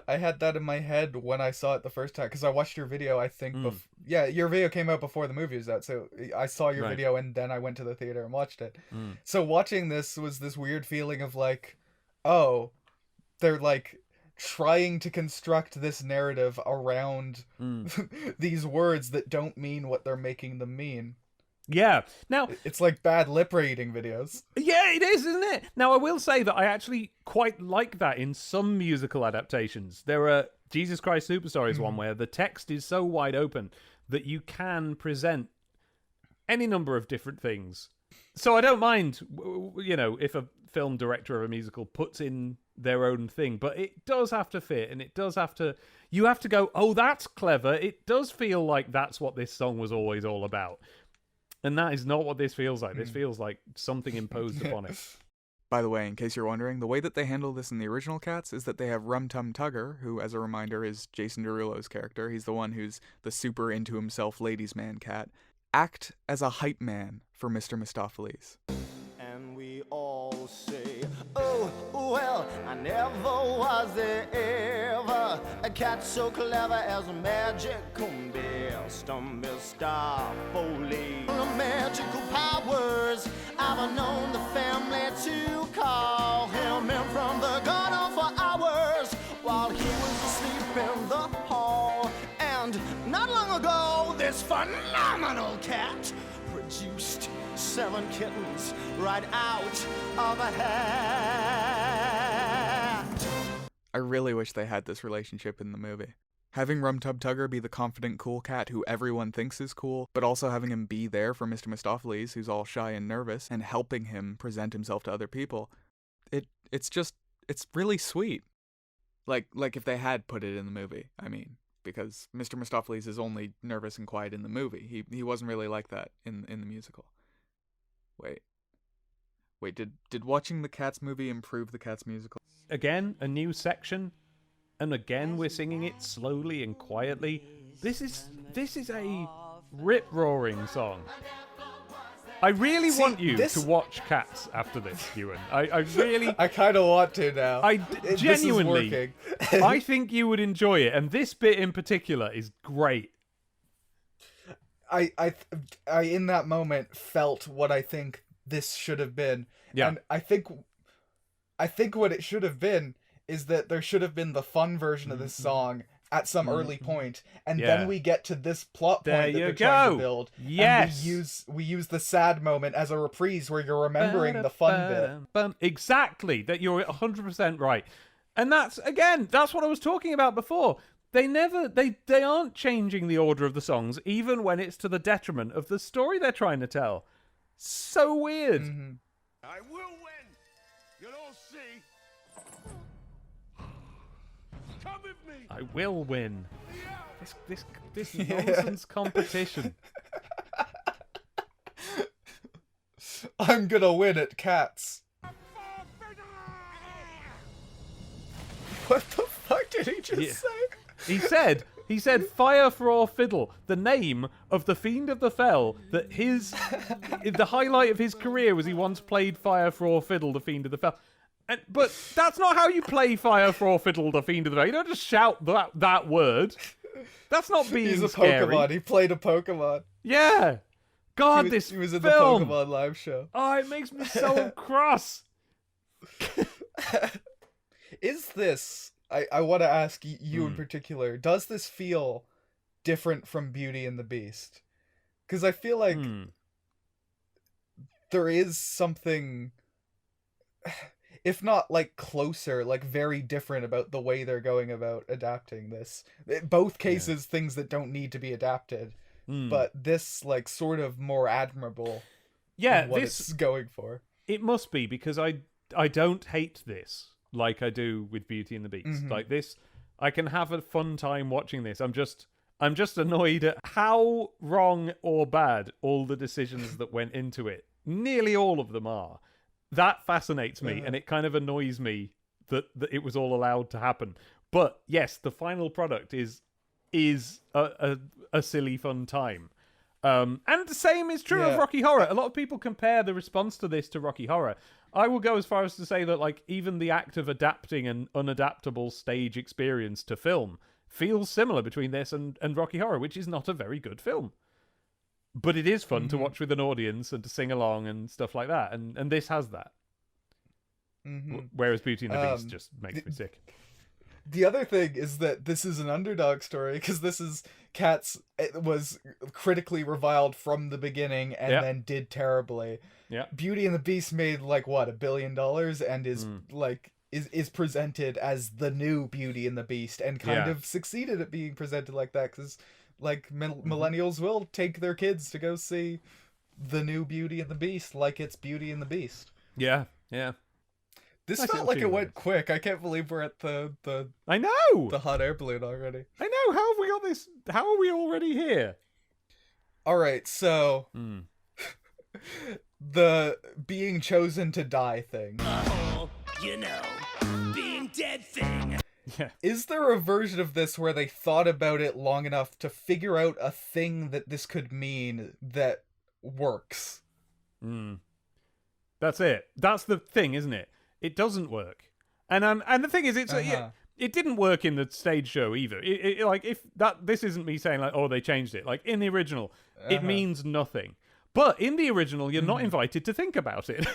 I had that in my head when I saw it the first time, because I watched your video, I think, your video came out before the movie was out, so I saw your video and then I went to the theater and watched it. So watching this was this weird feeling of like, oh, they're like trying to construct this narrative around these words that don't mean what they're making them mean. Yeah. Now, it's like bad lip reading videos. Yeah, it is, isn't it? Now, I will say that I actually quite like that in some musical adaptations. There are Jesus Christ Superstar is one where the text is so wide open that you can present any number of different things. So I don't mind, you know, if a film director of a musical puts in their own thing, but it does have to fit, and it does have to, you have to go, oh, that's clever. It does feel like that's what this song was always all about. And that is not what this feels like. This feels like something imposed upon it. By the way, in case you're wondering, the way that they handle this in the original Cats is that they have Rum Tum Tugger, who, as a reminder, is Jason Derulo's character. He's the one who's the super into himself ladies' man cat. Act as a hype man for Mr. Mistopheles. And we all say, oh, well, I never was there ever a cat so clever as a magical beast, Mistopheles. Magical powers, I've known the family to call him in from the garden for hours while he was asleep in the hall. And not long ago, this phenomenal cat produced 7 kittens right out of a hat. I really wish they had this relationship in the movie. Having Rum Tub Tugger be the confident, cool cat who everyone thinks is cool, but also having him be there for Mr. Mistopheles, who's all shy and nervous, and helping him present himself to other people, it's really sweet. Like if they had put it in the movie, I mean. because Mr. Mistopheles is only nervous and quiet in the movie. He wasn't really like that in the musical. Wait, did watching the Cats movie improve the Cats musical? Again, a new section, and again we're singing it slowly and quietly. This is a rip-roaring song. I really want you to watch Cats after this, Ewan. I kind of want to now. Genuinely, I think you would enjoy it, and this bit in particular is great. I in that moment felt what I think this should have been. Yeah. And I think what it should have been is that there should have been the fun version of this song at some early point, and then we get to this plot point that they're trying to build. Yes. And we use the sad moment as a reprise where you're remembering the fun bit. Exactly. That you're 100% right. And that's what I was talking about before. They aren't changing the order of the songs, even when it's to the detriment of the story they're trying to tell. So weird. I will win. You'll all see. Come with me. I will win. This nonsense competition. I'm gonna win at Cats. What the fuck did he just say? He said fire for all fiddle, the name of the Fiend of the Fell, that the highlight of his career was he once played fire for all fiddle, the Fiend of the Fell. But that's not how you play fire for all fiddle, the Fiend of the Fell. You don't just shout that word. That's not being He's a scary. Pokemon. He played a Pokemon. Yeah. God, he was in film. the Pokemon live show. Oh, it makes me so cross. Is this... I want to ask you in particular, does this feel different from Beauty and the Beast? Because I feel like there is something, if not like closer, like very different about the way they're going about adapting this. In both cases, things that don't need to be adapted, but this like sort of more admirable in what it's going for. It must be, because I don't hate this like I do with Beauty and the Beast. Like this, I can have a fun time watching this. I'm just annoyed at how wrong or bad all the decisions that went into it. Nearly all of them are. That fascinates me, and it kind of annoys me that it was all allowed to happen. But yes, the final product is a silly fun time. And the same is true of Rocky Horror. A lot of people compare the response to this to Rocky Horror. I will go as far as to say that like even the act of adapting an unadaptable stage experience to film feels similar between this and Rocky Horror, which is not a very good film. But it is fun to watch with an audience and to sing along and stuff like that. And this has that. Whereas Beauty and the Beast just makes me sick. The other thing is that this is an underdog story, because this is Cats. It was critically reviled from the beginning and then did terribly. Yeah. Beauty and the Beast made like what, $1 billion, and is like is presented as the new Beauty and the Beast, and kind of succeeded at being presented like that, because like millennials will take their kids to go see the new Beauty and the Beast like it's Beauty and the Beast. Yeah. This felt like it went quick. I can't believe we're at the I know! The hot air balloon already. I know! How have we got this? How are we already here? Alright, so... the being chosen to die thing. Being dead thing. Yeah. Is there a version of this where they thought about it long enough to figure out a thing that this could mean that works? That's it. That's the thing, isn't it? It doesn't work, and the thing is, it didn't work in the stage show either. This isn't me saying like, oh, they changed it. Like in the original, it means nothing. But in the original, you're not invited to think about it.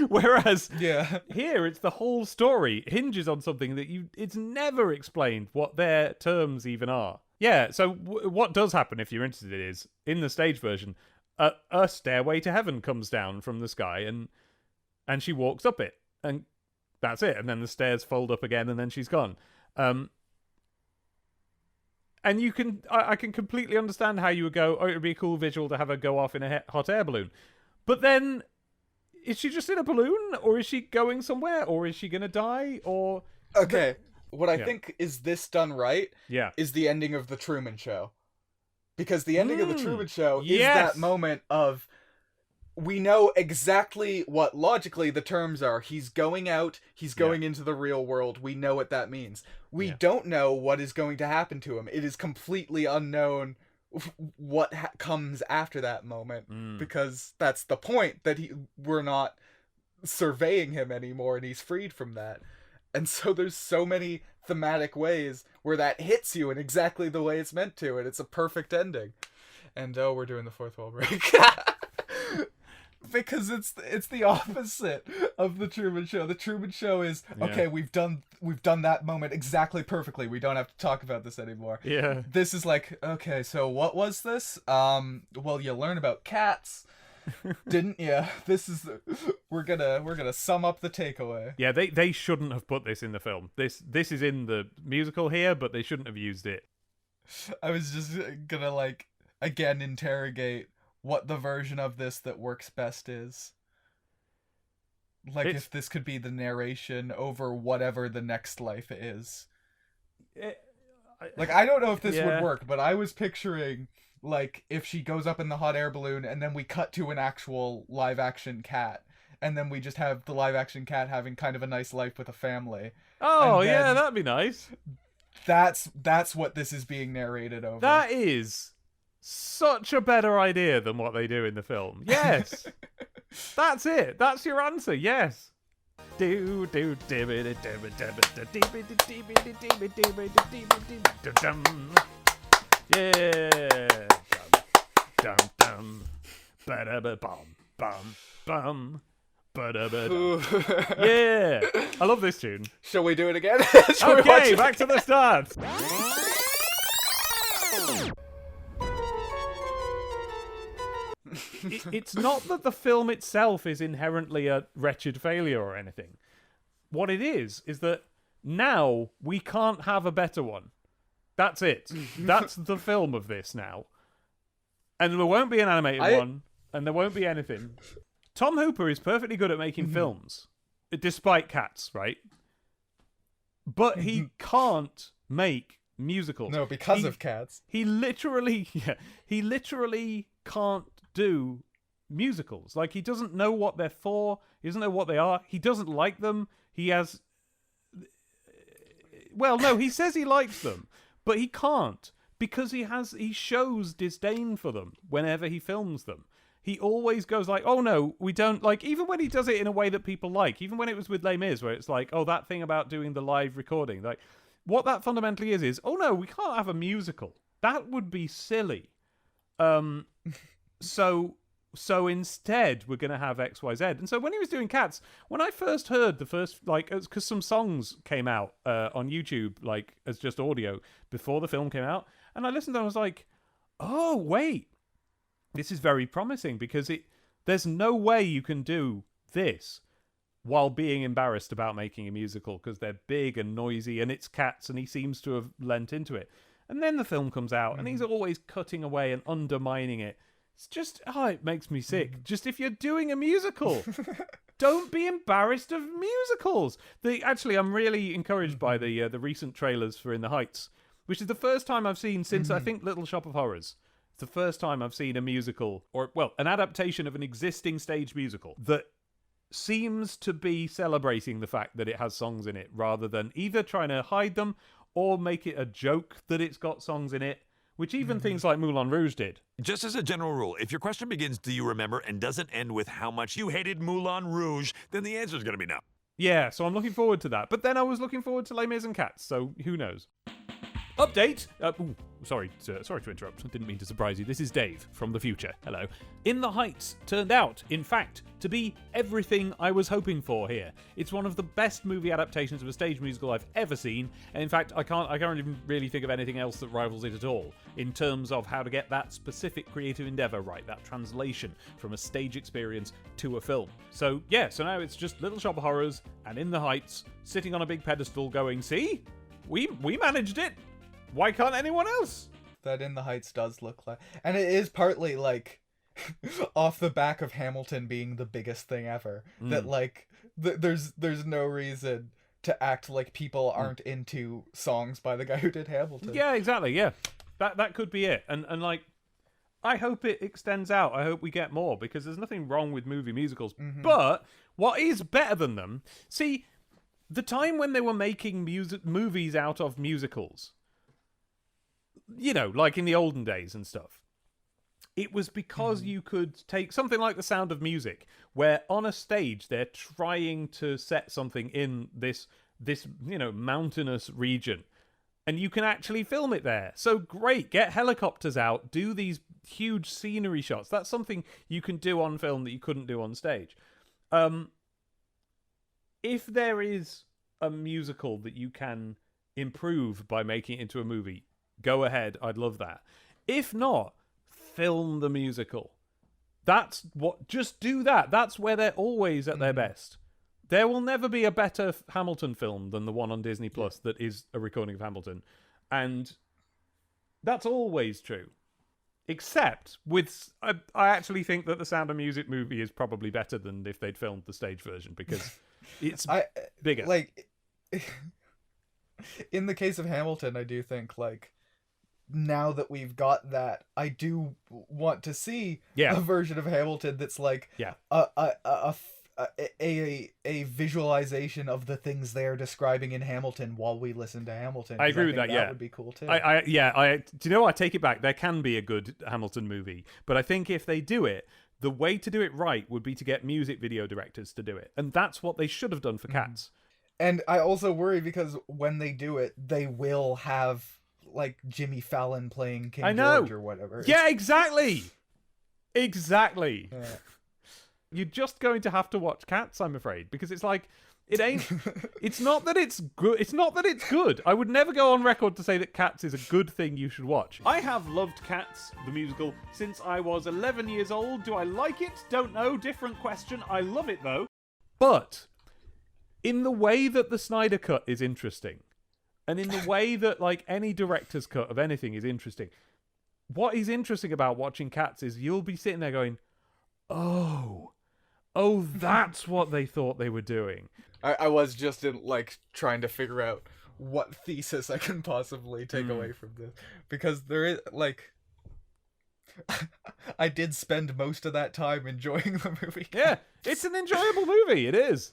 Whereas here, it's the whole story hinges on something that it's never explained what their terms even are. Yeah. So what does happen, if you're interested, is in the stage version, a stairway to heaven comes down from the sky, and she walks up it. And that's it. And then the stairs fold up again, and then she's gone. And I can completely understand how you would go, oh, it would be a cool visual to have her go off in a hot air balloon. But then, is she just in a balloon? Or is she going somewhere? Or is she going to die? Or... Okay. what I Yeah. think is this done right Yeah. is the ending of The Truman Show. Because the ending of The Truman Show is yes. that moment of, we know exactly what logically the terms are. He's going out, he's going into the real world. We know what that means. We don't know what is going to happen to him. It is completely unknown what comes after that moment, because that's the point, that we're not surveying him anymore and he's freed from that. And so there's so many thematic ways where that hits you in exactly the way it's meant to, and it's a perfect ending. And we're doing the fourth wall break. Because it's the opposite of The Truman Show. The Truman Show is, okay, we've done that moment exactly perfectly. We don't have to talk about this anymore. Yeah. This is like, okay, so what was this? Well, you learn about cats, didn't you? This is we're gonna sum up the takeaway. Yeah, they shouldn't have put this in the film. This is in the musical here, but they shouldn't have used it. I was just gonna like again interrogate what the version of this that works best is. Like, if this could be the narration over whatever the next life is. Like, I don't know if this would work, but I was picturing, like, if she goes up in the hot air balloon and then we cut to an actual live action cat. And then we just have the live action cat having kind of a nice life with a family. Oh, yeah, that'd be nice. That's what this is being narrated over. That is such a better idea than what they do in the film. Yes. That's it. That's your answer. Yes. Yeah. Dum dum. Ba-da-ba-bum bum bum. Yeah. I love this tune. Shall we do it again? Okay, back to the start. It's not that the film itself is inherently a wretched failure or anything. What it is that now we can't have a better one. That's it. That's the film of this now. And there won't be an animated one, and there won't be anything. Tom Hooper is perfectly good at making films, despite Cats, right? But he can't make musicals. No, because of Cats. He literally can't do musicals. Like, he doesn't know what they're for. He doesn't know what they are. He doesn't like them. He has... Well, no, he says he likes them, but he can't, because he shows disdain for them whenever he films them. He always goes like, oh no, we don't, like, even when he does it in a way that people like, even when it was with Les Mis, where it's like, oh, that thing about doing the live recording, like, what that fundamentally is, oh no, we can't have a musical. That would be silly. So instead, we're going to have XYZ. And so when he was doing Cats, when I first heard the first, like, because some songs came out on YouTube, like, as just audio before the film came out, and I listened and I was like, oh, wait, this is very promising, because there's no way you can do this while being embarrassed about making a musical, because they're big and noisy, and it's Cats, and he seems to have lent into it. And then the film comes out, and he's always cutting away and undermining it. It's just, it makes me sick. Just, if you're doing a musical, don't be embarrassed of musicals. Actually, I'm really encouraged by the recent trailers for In the Heights, which is the first time I've seen since, I think, Little Shop of Horrors. It's the first time I've seen a musical, or, well, an adaptation of an existing stage musical that seems to be celebrating the fact that it has songs in it, rather than either trying to hide them or make it a joke that it's got songs in it, which even things like Moulin Rouge did. Just as a general rule, if your question begins, do you remember, and doesn't end with how much you hated Moulin Rouge, then the answer is going to be no. Yeah, so I'm looking forward to that. But then I was looking forward to Les Mis and Cats, so who knows? Update! Sorry to interrupt. I didn't mean to surprise you. This is Dave from the future. Hello. In the Heights turned out, in fact, to be everything I was hoping for here. It's one of the best movie adaptations of a stage musical I've ever seen, and in fact, I can't even really think of anything else that rivals it at all, in terms of how to get that specific creative endeavour right, that translation from a stage experience to a film. So now it's just Little Shop of Horrors and In the Heights sitting on a big pedestal going, see? We managed it! Why can't anyone else? That In the Heights does look like... And it is partly, like, off the back of Hamilton being the biggest thing ever. That, like, there's no reason to act like people aren't into songs by the guy who did Hamilton. Yeah, exactly. Yeah, that could be it. And like, I hope it extends out. I hope we get more, because there's nothing wrong with movie musicals. But what is better than them? See, the time when they were making movies out of musicals, you know, like in the olden days and stuff, it was because you could take something like The Sound of Music, where on a stage they're trying to set something in this you know, mountainous region, and you can actually film it there. So great, get helicopters out, do these huge scenery shots. That's something you can do on film that you couldn't do on stage. If there is a musical that you can improve by making it into a movie, go ahead. I'd love that. If not, film the musical. Just do that. That's where they're always at their best. There will never be a better Hamilton film than the one on Disney Plus that is a recording of Hamilton. And that's always true. Except with, I actually think that the Sound of Music movie is probably better than if they'd filmed the stage version, because it's bigger. Like, in the case of Hamilton, I do think, like, now that we've got that, I do want to see a version of Hamilton that's like a visualization of the things they're describing in Hamilton while we listen to Hamilton. I agree with that. That would be cool too. Do you know what? I take it back. There can be a good Hamilton movie, but I think if they do it, the way to do it right would be to get music video directors to do it, and that's what they should have done for Cats. And I also worry because when they do it, they will have like Jimmy Fallon playing King George or whatever. Yeah, exactly. Exactly. Yeah. You're just going to have to watch Cats, I'm afraid, because it's like, it ain't. It's not that it's good. It's not that it's good. I would never go on record to say that Cats is a good thing you should watch. I have loved Cats, the musical, since I was 11 years old. Do I like it? Don't know. Different question. I love it though. But in the way that the Snyder Cut is interesting, and in the way that like any director's cut of anything is interesting, what is interesting about watching Cats is you'll be sitting there going, oh, that's what they thought they were doing. I was just like trying to figure out what thesis I can possibly take away from this, because there is like, I did spend most of that time enjoying the movie. Yeah, it's an enjoyable movie. It is.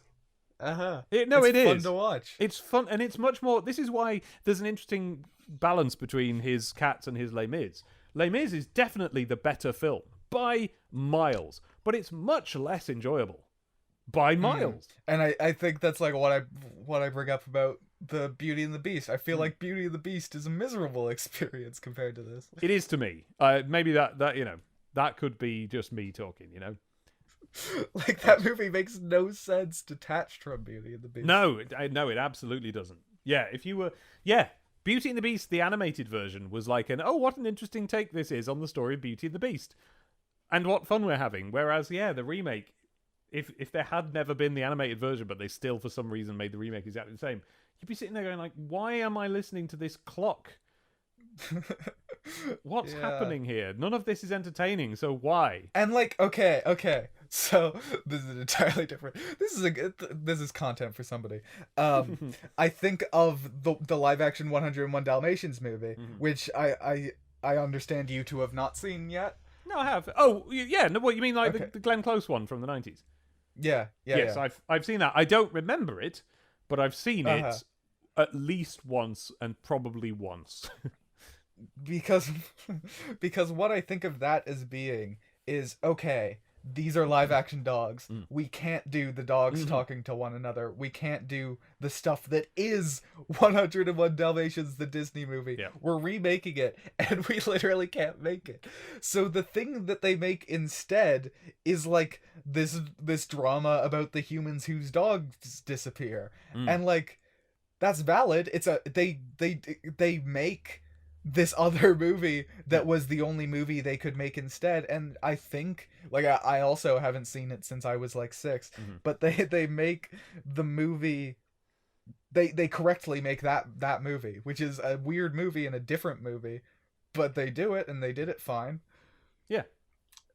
It is fun to watch. It's fun, and it's much more. This is why there's an interesting balance between his Cats and his Les Mis. Les Mis is definitely the better film by miles, but it's much less enjoyable by miles. And I think that's like what I bring up about the Beauty and the Beast. I feel like Beauty and the Beast is a miserable experience compared to this. It is to me. Maybe that you know, that could be just me talking. You know. Like, that movie makes no sense detached from Beauty and the Beast. No, it absolutely doesn't. Yeah, if you were... Yeah, Beauty and the Beast, the animated version, was like what an interesting take this is on the story of Beauty and the Beast. And what fun we're having. Whereas, the remake, if there had never been the animated version, but they still, for some reason, made the remake exactly the same, you'd be sitting there going, like, why am I listening to this clock? What's happening here? None of this is entertaining, so why? And like, okay, so this is entirely different. This is content for somebody. I think of the live action 101 Dalmatians movie, which I understand you two have not seen yet. No, I have. Oh, yeah. No, what you mean, like the Glenn Close one from the 90s? Yeah. Yes, I've seen that. I don't remember it, but I've seen it at least once, and probably once. because what I think of that as being is, okay, these are live action dogs. We can't do the dogs talking to one another. We can't do the stuff that is 101 Dalmatians, the Disney movie. Yeah. We're remaking it, and we literally can't make it. So the thing that they make instead is like this drama about the humans whose dogs disappear. And like, that's valid. It's they make this other movie that was the only movie they could make instead, and I think, like, I also haven't seen it since I was like 6, but they make the movie, they correctly make that movie, which is a weird movie and a different movie, but they do it, and they did it fine. Yeah.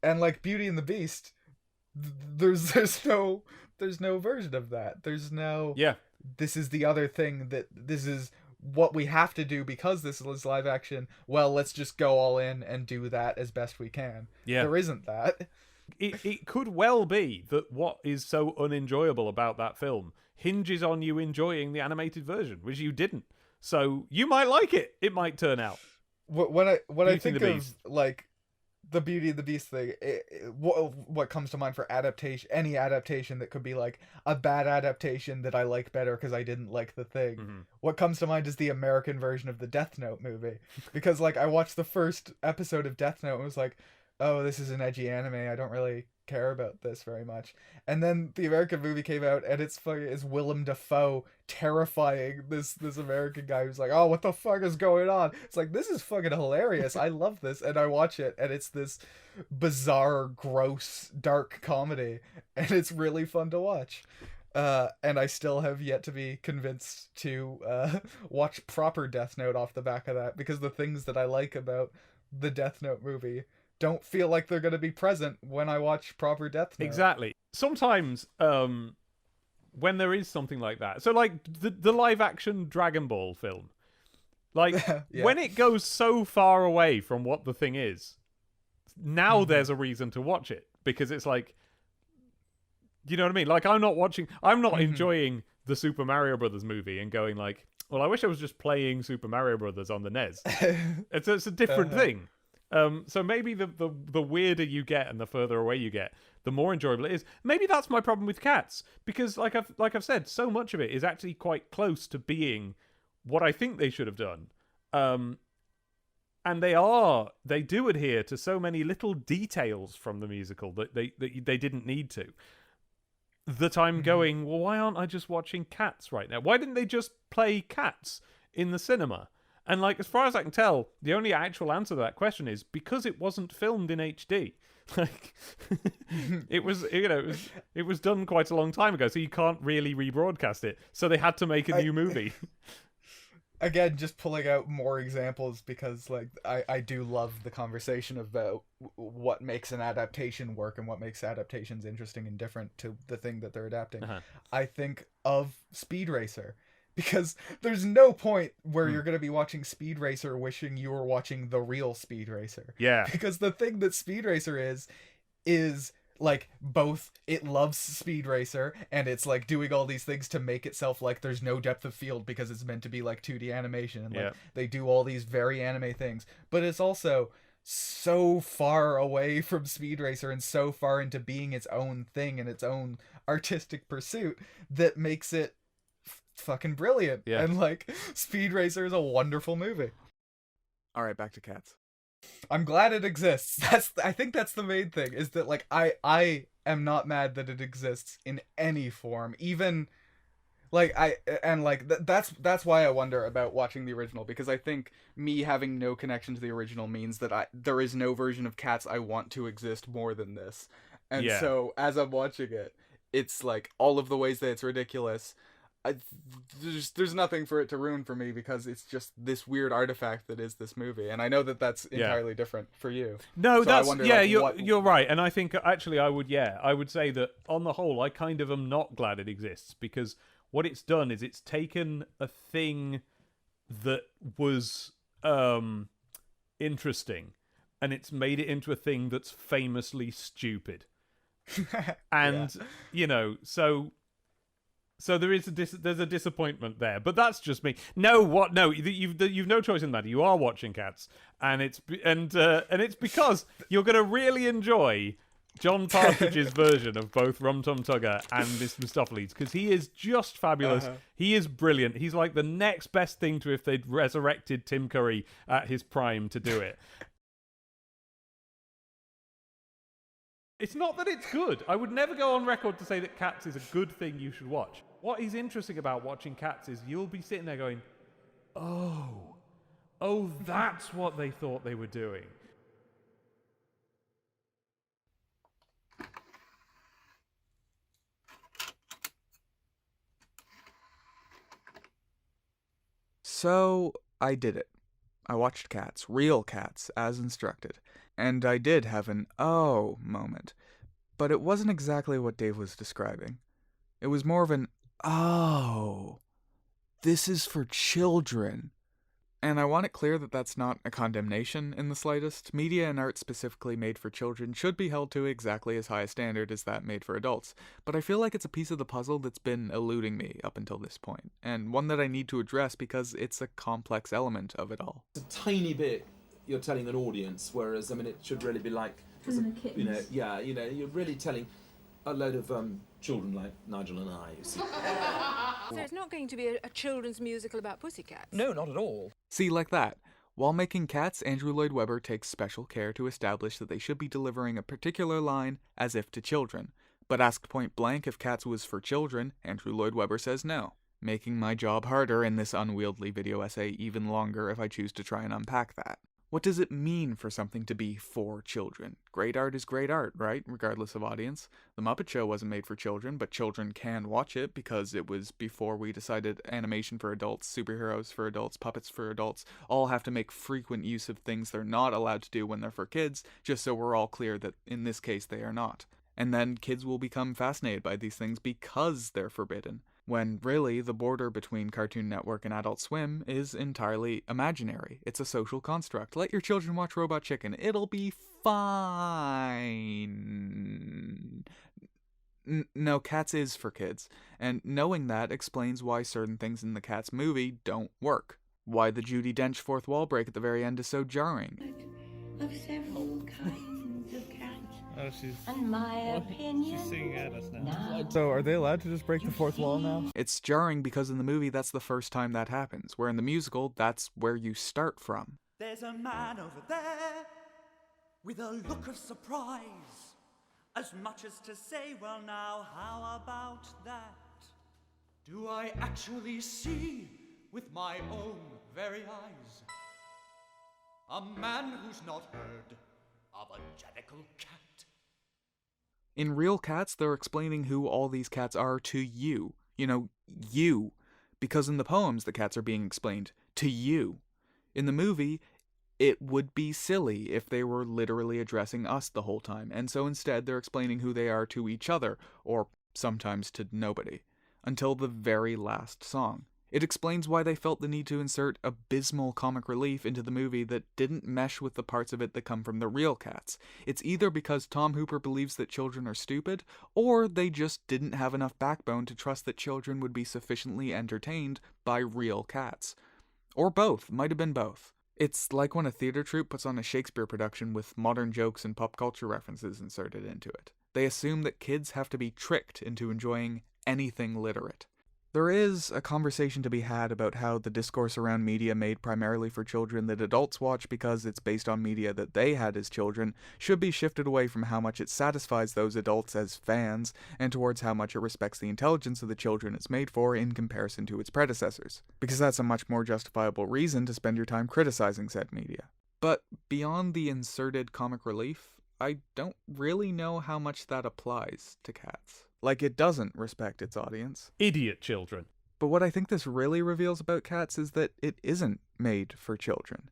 And like Beauty and the Beast, there's no version of that. There's no this is the other thing, that this is what we have to do because this is live action. Well, let's just go all in and do that as best we can. Yeah. There isn't that. It could well be that what is so unenjoyable about that film hinges on you enjoying the animated version, which you didn't. So you might like it. It might turn out. When I think of Beast. like the Beauty and the Beast thing, what comes to mind for adaptation, any adaptation that could be like a bad adaptation that I like better because I didn't like the thing. Mm-hmm. What comes to mind is the American version of the Death Note movie, because like I watched the first episode of Death Note and was like, oh, this is an edgy anime. I don't really care about this very much. And then the American movie came out, and it's Willem Dafoe terrifying this American guy who's like, oh, what the fuck is going on? It's like, this is fucking hilarious. I love this, and I watch it, and it's this bizarre, gross, dark comedy, and it's really fun to watch. And I still have yet to be convinced to watch proper Death Note off the back of that, because the things that I like about the Death Note movie don't feel like they're going to be present when I watch proper Death Note. Exactly. Sometimes when there is something like that, so like the live action Dragon Ball film, like Yeah. when it goes so far away from what the thing is, now there's a reason to watch it, because it's like, you know what I mean? Like I'm not enjoying the Super Mario Brothers movie and going like, well, I wish I was just playing Super Mario Brothers on the NES. It's a different thing. So maybe the weirder you get and the further away you get, the more enjoyable it is. Maybe that's my problem with Cats, because like I've said, so much of it is actually quite close to being what I think they should have done. And they do adhere to so many little details from the musical that they didn't need to. That I'm going, well, why aren't I just watching Cats right now? Why didn't they just play Cats in the cinema? And like, as far as I can tell, the only actual answer to that question is because it wasn't filmed in HD. Like, it was done quite a long time ago, so you can't really rebroadcast it. So they had to make a new movie. Again, just pulling out more examples, because like I do love the conversation about what makes an adaptation work and what makes adaptations interesting and different to the thing that they're adapting. I think of Speed Racer. Because there's no point where you're going to be watching Speed Racer wishing you were watching the real Speed Racer. Yeah. Because the thing that Speed Racer is like both it loves Speed Racer and it's like doing all these things to make itself like there's no depth of field because it's meant to be like 2D animation. And like they do all these very anime things. But it's also so far away from Speed Racer and so far into being its own thing and its own artistic pursuit that makes it fucking brilliant. And like Speed Racer is a wonderful movie. All right, back to Cats. I'm glad it exists. I think that's the main thing, is that like I am not mad that it exists in any form, even like that's why I wonder about watching the original, because I think me having no connection to the original means that there is no version of Cats I want to exist more than this. And so as I'm watching it, it's like all of the ways that it's ridiculous, there's nothing for it to ruin for me, because it's just this weird artifact that is this movie, and I know that that's entirely different for you. No, so that's I wonder, you're right, and I think actually I would say that on the whole I kind of am not glad it exists, because what it's done is it's taken a thing that was interesting and it's made it into a thing that's famously stupid. And you know, so there's a disappointment there, but that's just me. No, you've no choice in that. You are watching Cats, and it's because you're gonna really enjoy John Partridge's version of both Rum Tum Tugger and Miss Mistopheles, because he is just fabulous. He is brilliant. He's like the next best thing to if they'd resurrected Tim Curry at his prime to do it. It's not that it's good. I would never go on record to say that Cats is a good thing you should watch. What is interesting about watching Cats is you'll be sitting there going, oh, that's what they thought they were doing. So I did it. I watched Cats, real Cats, as instructed. And I did have an oh moment. But it wasn't exactly what Dave was describing. It was more of an Oh, this is for children. And I want it clear that that's not a condemnation in the slightest. Media and art specifically made for children should be held to exactly as high a standard as that made for adults, but I feel like it's a piece of the puzzle that's been eluding me up until this point, and one that I need to address because it's a complex element of it all. It's a tiny bit you're telling an audience, whereas, I mean, it should really be like, you're really telling a load of children like Nigel and I, you see. So it's not going to be a children's musical about pussycats? No, not at all. See, like that. While making Cats, Andrew Lloyd Webber takes special care to establish that they should be delivering a particular line as if to children. But asked point blank if Cats was for children, Andrew Lloyd Webber says no, making my job harder and this unwieldy video essay even longer if I choose to try and unpack that. What does it mean for something to be for children? Great art is great art, right? Regardless of audience. The Muppet Show wasn't made for children, but children can watch it because it was before we decided animation for adults, superheroes for adults, puppets for adults, all have to make frequent use of things they're not allowed to do when they're for kids, just so we're all clear that in this case they are not. And then kids will become fascinated by these things because they're forbidden, when really the border between Cartoon Network and Adult Swim is entirely imaginary. It's a social construct. Let your children watch Robot Chicken. It'll be fine. No, Cats is for kids, and knowing that explains why certain things in the Cats movie don't work. Why the Judi Dench fourth wall break at the very end is so jarring. Of several kinds of cats. Oh, and my opinion. She's singing at us now. So are they allowed to just break the fourth wall now? It's jarring because in the movie that's the first time that happens, where in the musical that's where you start from. There's a man over there with a look of surprise, as much as to say, well now, how about that? Do I actually see with my own very eyes a man who's not heard of a jellicle cat? In real Cats, they're explaining who all these cats are to you. You know, you. Because in the poems, the cats are being explained to you. In the movie, it would be silly if they were literally addressing us the whole time, and so instead they're explaining who they are to each other, or sometimes to nobody, until the very last song. It explains why they felt the need to insert abysmal comic relief into the movie that didn't mesh with the parts of it that come from the real Cats. It's either because Tom Hooper believes that children are stupid, or they just didn't have enough backbone to trust that children would be sufficiently entertained by real cats. Or both, might have been both. It's like when a theater troupe puts on a Shakespeare production with modern jokes and pop culture references inserted into it. They assume that kids have to be tricked into enjoying anything literate. There is a conversation to be had about how the discourse around media made primarily for children that adults watch because it's based on media that they had as children should be shifted away from how much it satisfies those adults as fans and towards how much it respects the intelligence of the children it's made for in comparison to its predecessors, because that's a much more justifiable reason to spend your time criticizing said media. But beyond the inserted comic relief, I don't really know how much that applies to Cats. Like, it doesn't respect its audience. Idiot children. But what I think this really reveals about Cats is that it isn't made for children.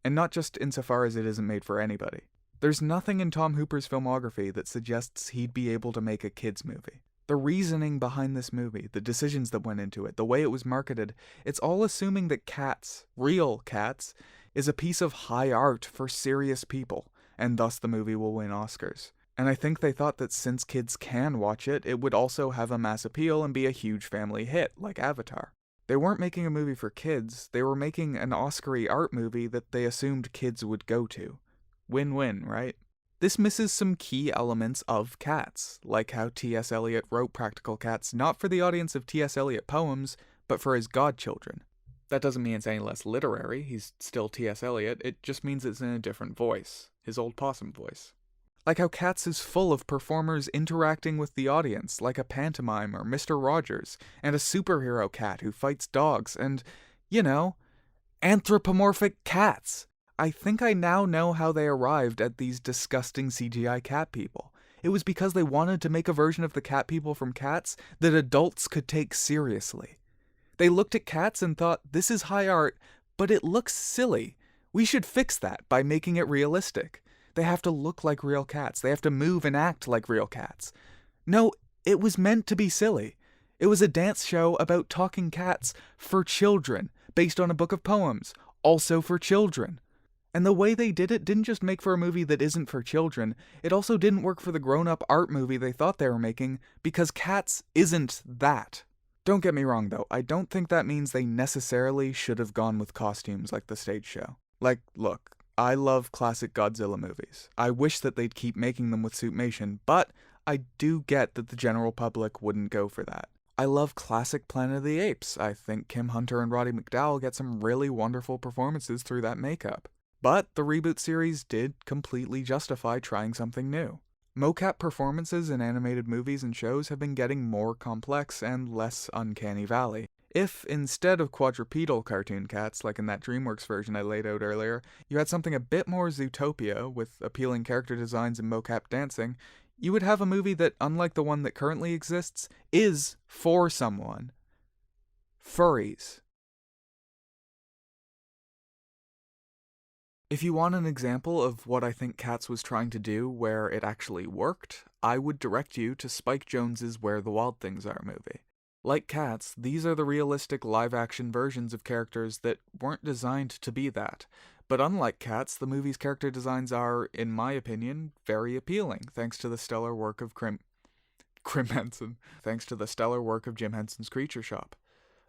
And not just insofar as it isn't made for anybody. There's nothing in Tom Hooper's filmography that suggests he'd be able to make a kids movie. The reasoning behind this movie, the decisions that went into it, the way it was marketed, it's all assuming that Cats, real Cats, is a piece of high art for serious people, and thus the movie will win Oscars. And I think they thought that since kids can watch it, it would also have a mass appeal and be a huge family hit, like Avatar. They weren't making a movie for kids, they were making an Oscar-y art movie that they assumed kids would go to. Win-win, right? This misses some key elements of Cats, like how T.S. Eliot wrote Practical Cats not for the audience of T.S. Eliot poems, but for his godchildren. That doesn't mean it's any less literary, he's still T.S. Eliot, it just means it's in a different voice, his old possum voice. Like how Cats is full of performers interacting with the audience, like a pantomime or Mr. Rogers, and a superhero cat who fights dogs, and, you know, anthropomorphic cats. I think I now know how they arrived at these disgusting CGI cat people. It was because they wanted to make a version of the cat people from Cats that adults could take seriously. They looked at Cats and thought, this is high art, but it looks silly. We should fix that by making it realistic. They have to look like real cats. They have to move and act like real cats. No, it was meant to be silly. It was a dance show about talking cats for children, based on a book of poems, also for children. And the way they did it didn't just make for a movie that isn't for children, it also didn't work for the grown-up art movie they thought they were making, because Cats isn't that. Don't get me wrong though, I don't think that means they necessarily should have gone with costumes like the stage show. Like, look, I love classic Godzilla movies. I wish that they'd keep making them with suitmation, but I do get that the general public wouldn't go for that. I love classic Planet of the Apes. I think Kim Hunter and Roddy McDowall get some really wonderful performances through that makeup. But the reboot series did completely justify trying something new. Mocap performances in animated movies and shows have been getting more complex and less uncanny valley. If, instead of quadrupedal cartoon cats, like in that DreamWorks version I laid out earlier, you had something a bit more Zootopia, with appealing character designs and mocap dancing, you would have a movie that, unlike the one that currently exists, is for someone. Furries. If you want an example of what I think Cats was trying to do where it actually worked, I would direct you to Spike Jonze's Where the Wild Things Are movie. Like Cats, these are the realistic live-action versions of characters that weren't designed to be that. But unlike Cats, the movie's character designs are, in my opinion, very appealing, thanks to the stellar work of Jim Henson's Creature Shop.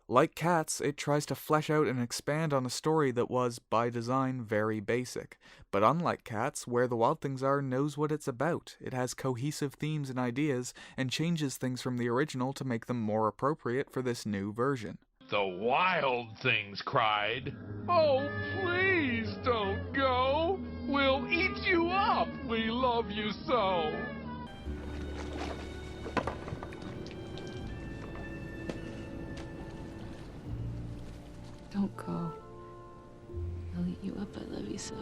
Like Cats, it tries to flesh out and expand on a story that was, by design, very basic. But unlike Cats, Where the Wild Things Are knows what it's about. It has cohesive themes and ideas, and changes things from the original to make them more appropriate for this new version. The wild things cried, "Oh, please don't go! We'll eat you up! We love you so!" Don't go. I'll eat you up. I love you so.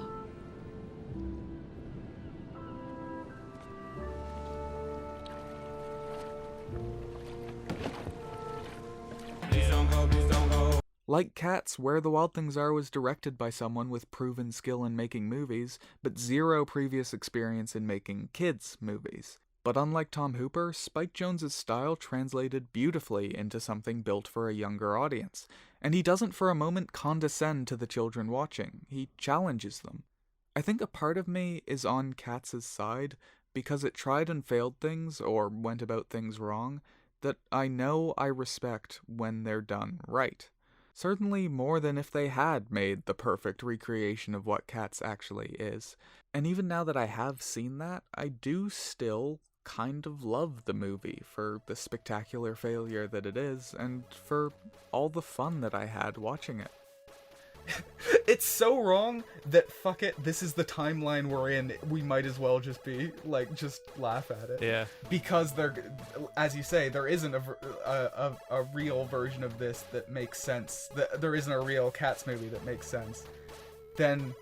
Please don't go, please don't go. Like Cats, Where the Wild Things Are was directed by someone with proven skill in making movies, but zero previous experience in making kids' movies. But unlike Tom Hooper, Spike Jonze's style translated beautifully into something built for a younger audience. And he doesn't for a moment condescend to the children watching, he challenges them. I think a part of me is on Cats' side because it tried and failed things, or went about things wrong, that I know I respect when they're done right. Certainly more than if they had made the perfect recreation of what Cats actually is. And even now that I have seen that, I do still kind of love the movie for the spectacular failure that it is, and for all the fun that I had watching it. It's so wrong that, fuck it, this is the timeline we're in, we might as well just be, like, just laugh at it. Yeah. Because there, as you say, there isn't a real version of this that makes sense. There isn't a real Cats movie that makes sense. Then,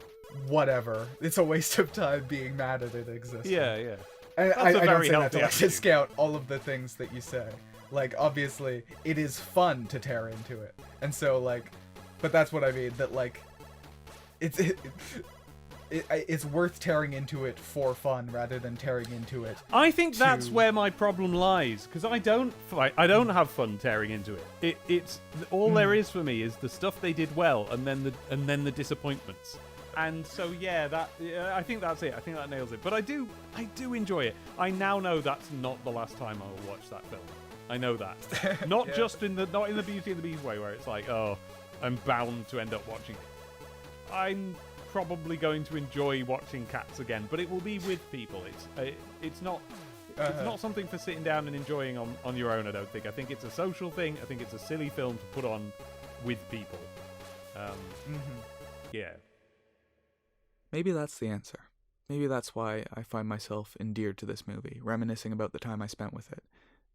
whatever. It's a waste of time being mad at it existing. Yeah, yeah. And I don't say that to like, attitude. discount all of the things that you say. Like, obviously, it is fun to tear into it. And so, like, but that's what I mean, that, like, it's worth tearing into it for fun rather than tearing into it. I think that's where my problem lies, because I don't have fun tearing into it. It's all there is for me is the stuff they did well, and then the disappointments. And so I think that's it. I think that nails it. But I do enjoy it. I now know that's not the last time I will watch that film. I know that. Not just in the Beauty and the Beast way, where it's like, oh, I'm bound to end up watching it. I'm probably going to enjoy watching Cats again, but it will be with people. It's not something for sitting down and enjoying on your own, I don't think. I think it's a social thing. I think it's a silly film to put on with people. Yeah. Maybe that's the answer. Maybe that's why I find myself endeared to this movie, reminiscing about the time I spent with it.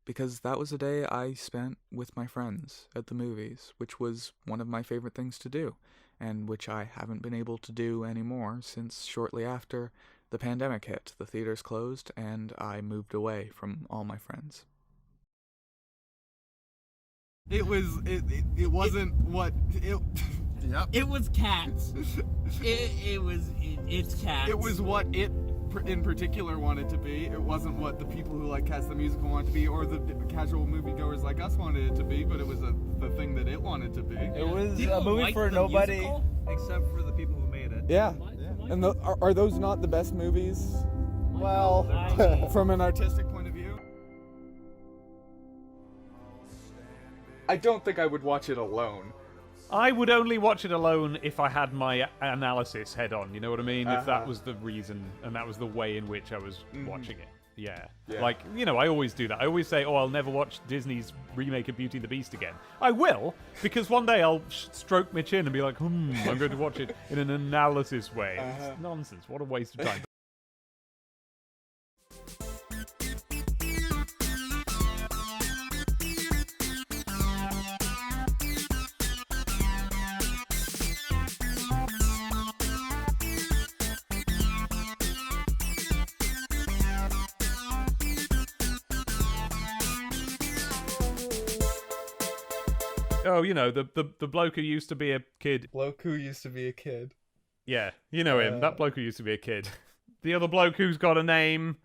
Because that was a day I spent with my friends at the movies, which was one of my favorite things to do, and which I haven't been able to do anymore since shortly after the pandemic hit, the theaters closed, and I moved away from all my friends. It wasn't what it. Yep. It was Cats. It's Cats. It was what it in particular wanted to be. It wasn't what the people who like Cats the Musical wanted to be, or the casual moviegoers like us wanted it to be, but it was the thing that it wanted to be. It was People a movie like for the nobody musical? except for the people who made it. Yeah. And are those not the best movies? Well, from an artistic point of view? I don't think I would watch it alone. I would only watch it alone if I had my analysis head on, you know what I mean? If that Uh-huh. was the reason and that was the way in which I was Mhm. watching it. Yeah. Yeah. Like, you know, I always do that. I always say, oh, I'll never watch Disney's remake of Beauty and the Beast again. I will, because one day I'll stroke my chin and be like, I'm going to watch it in an analysis way. It's nonsense. What a waste of time. Oh, you know, the bloke who used to be a kid. Bloke who used to be a kid. Yeah, you know him. That bloke who used to be a kid. The other bloke who's got a name.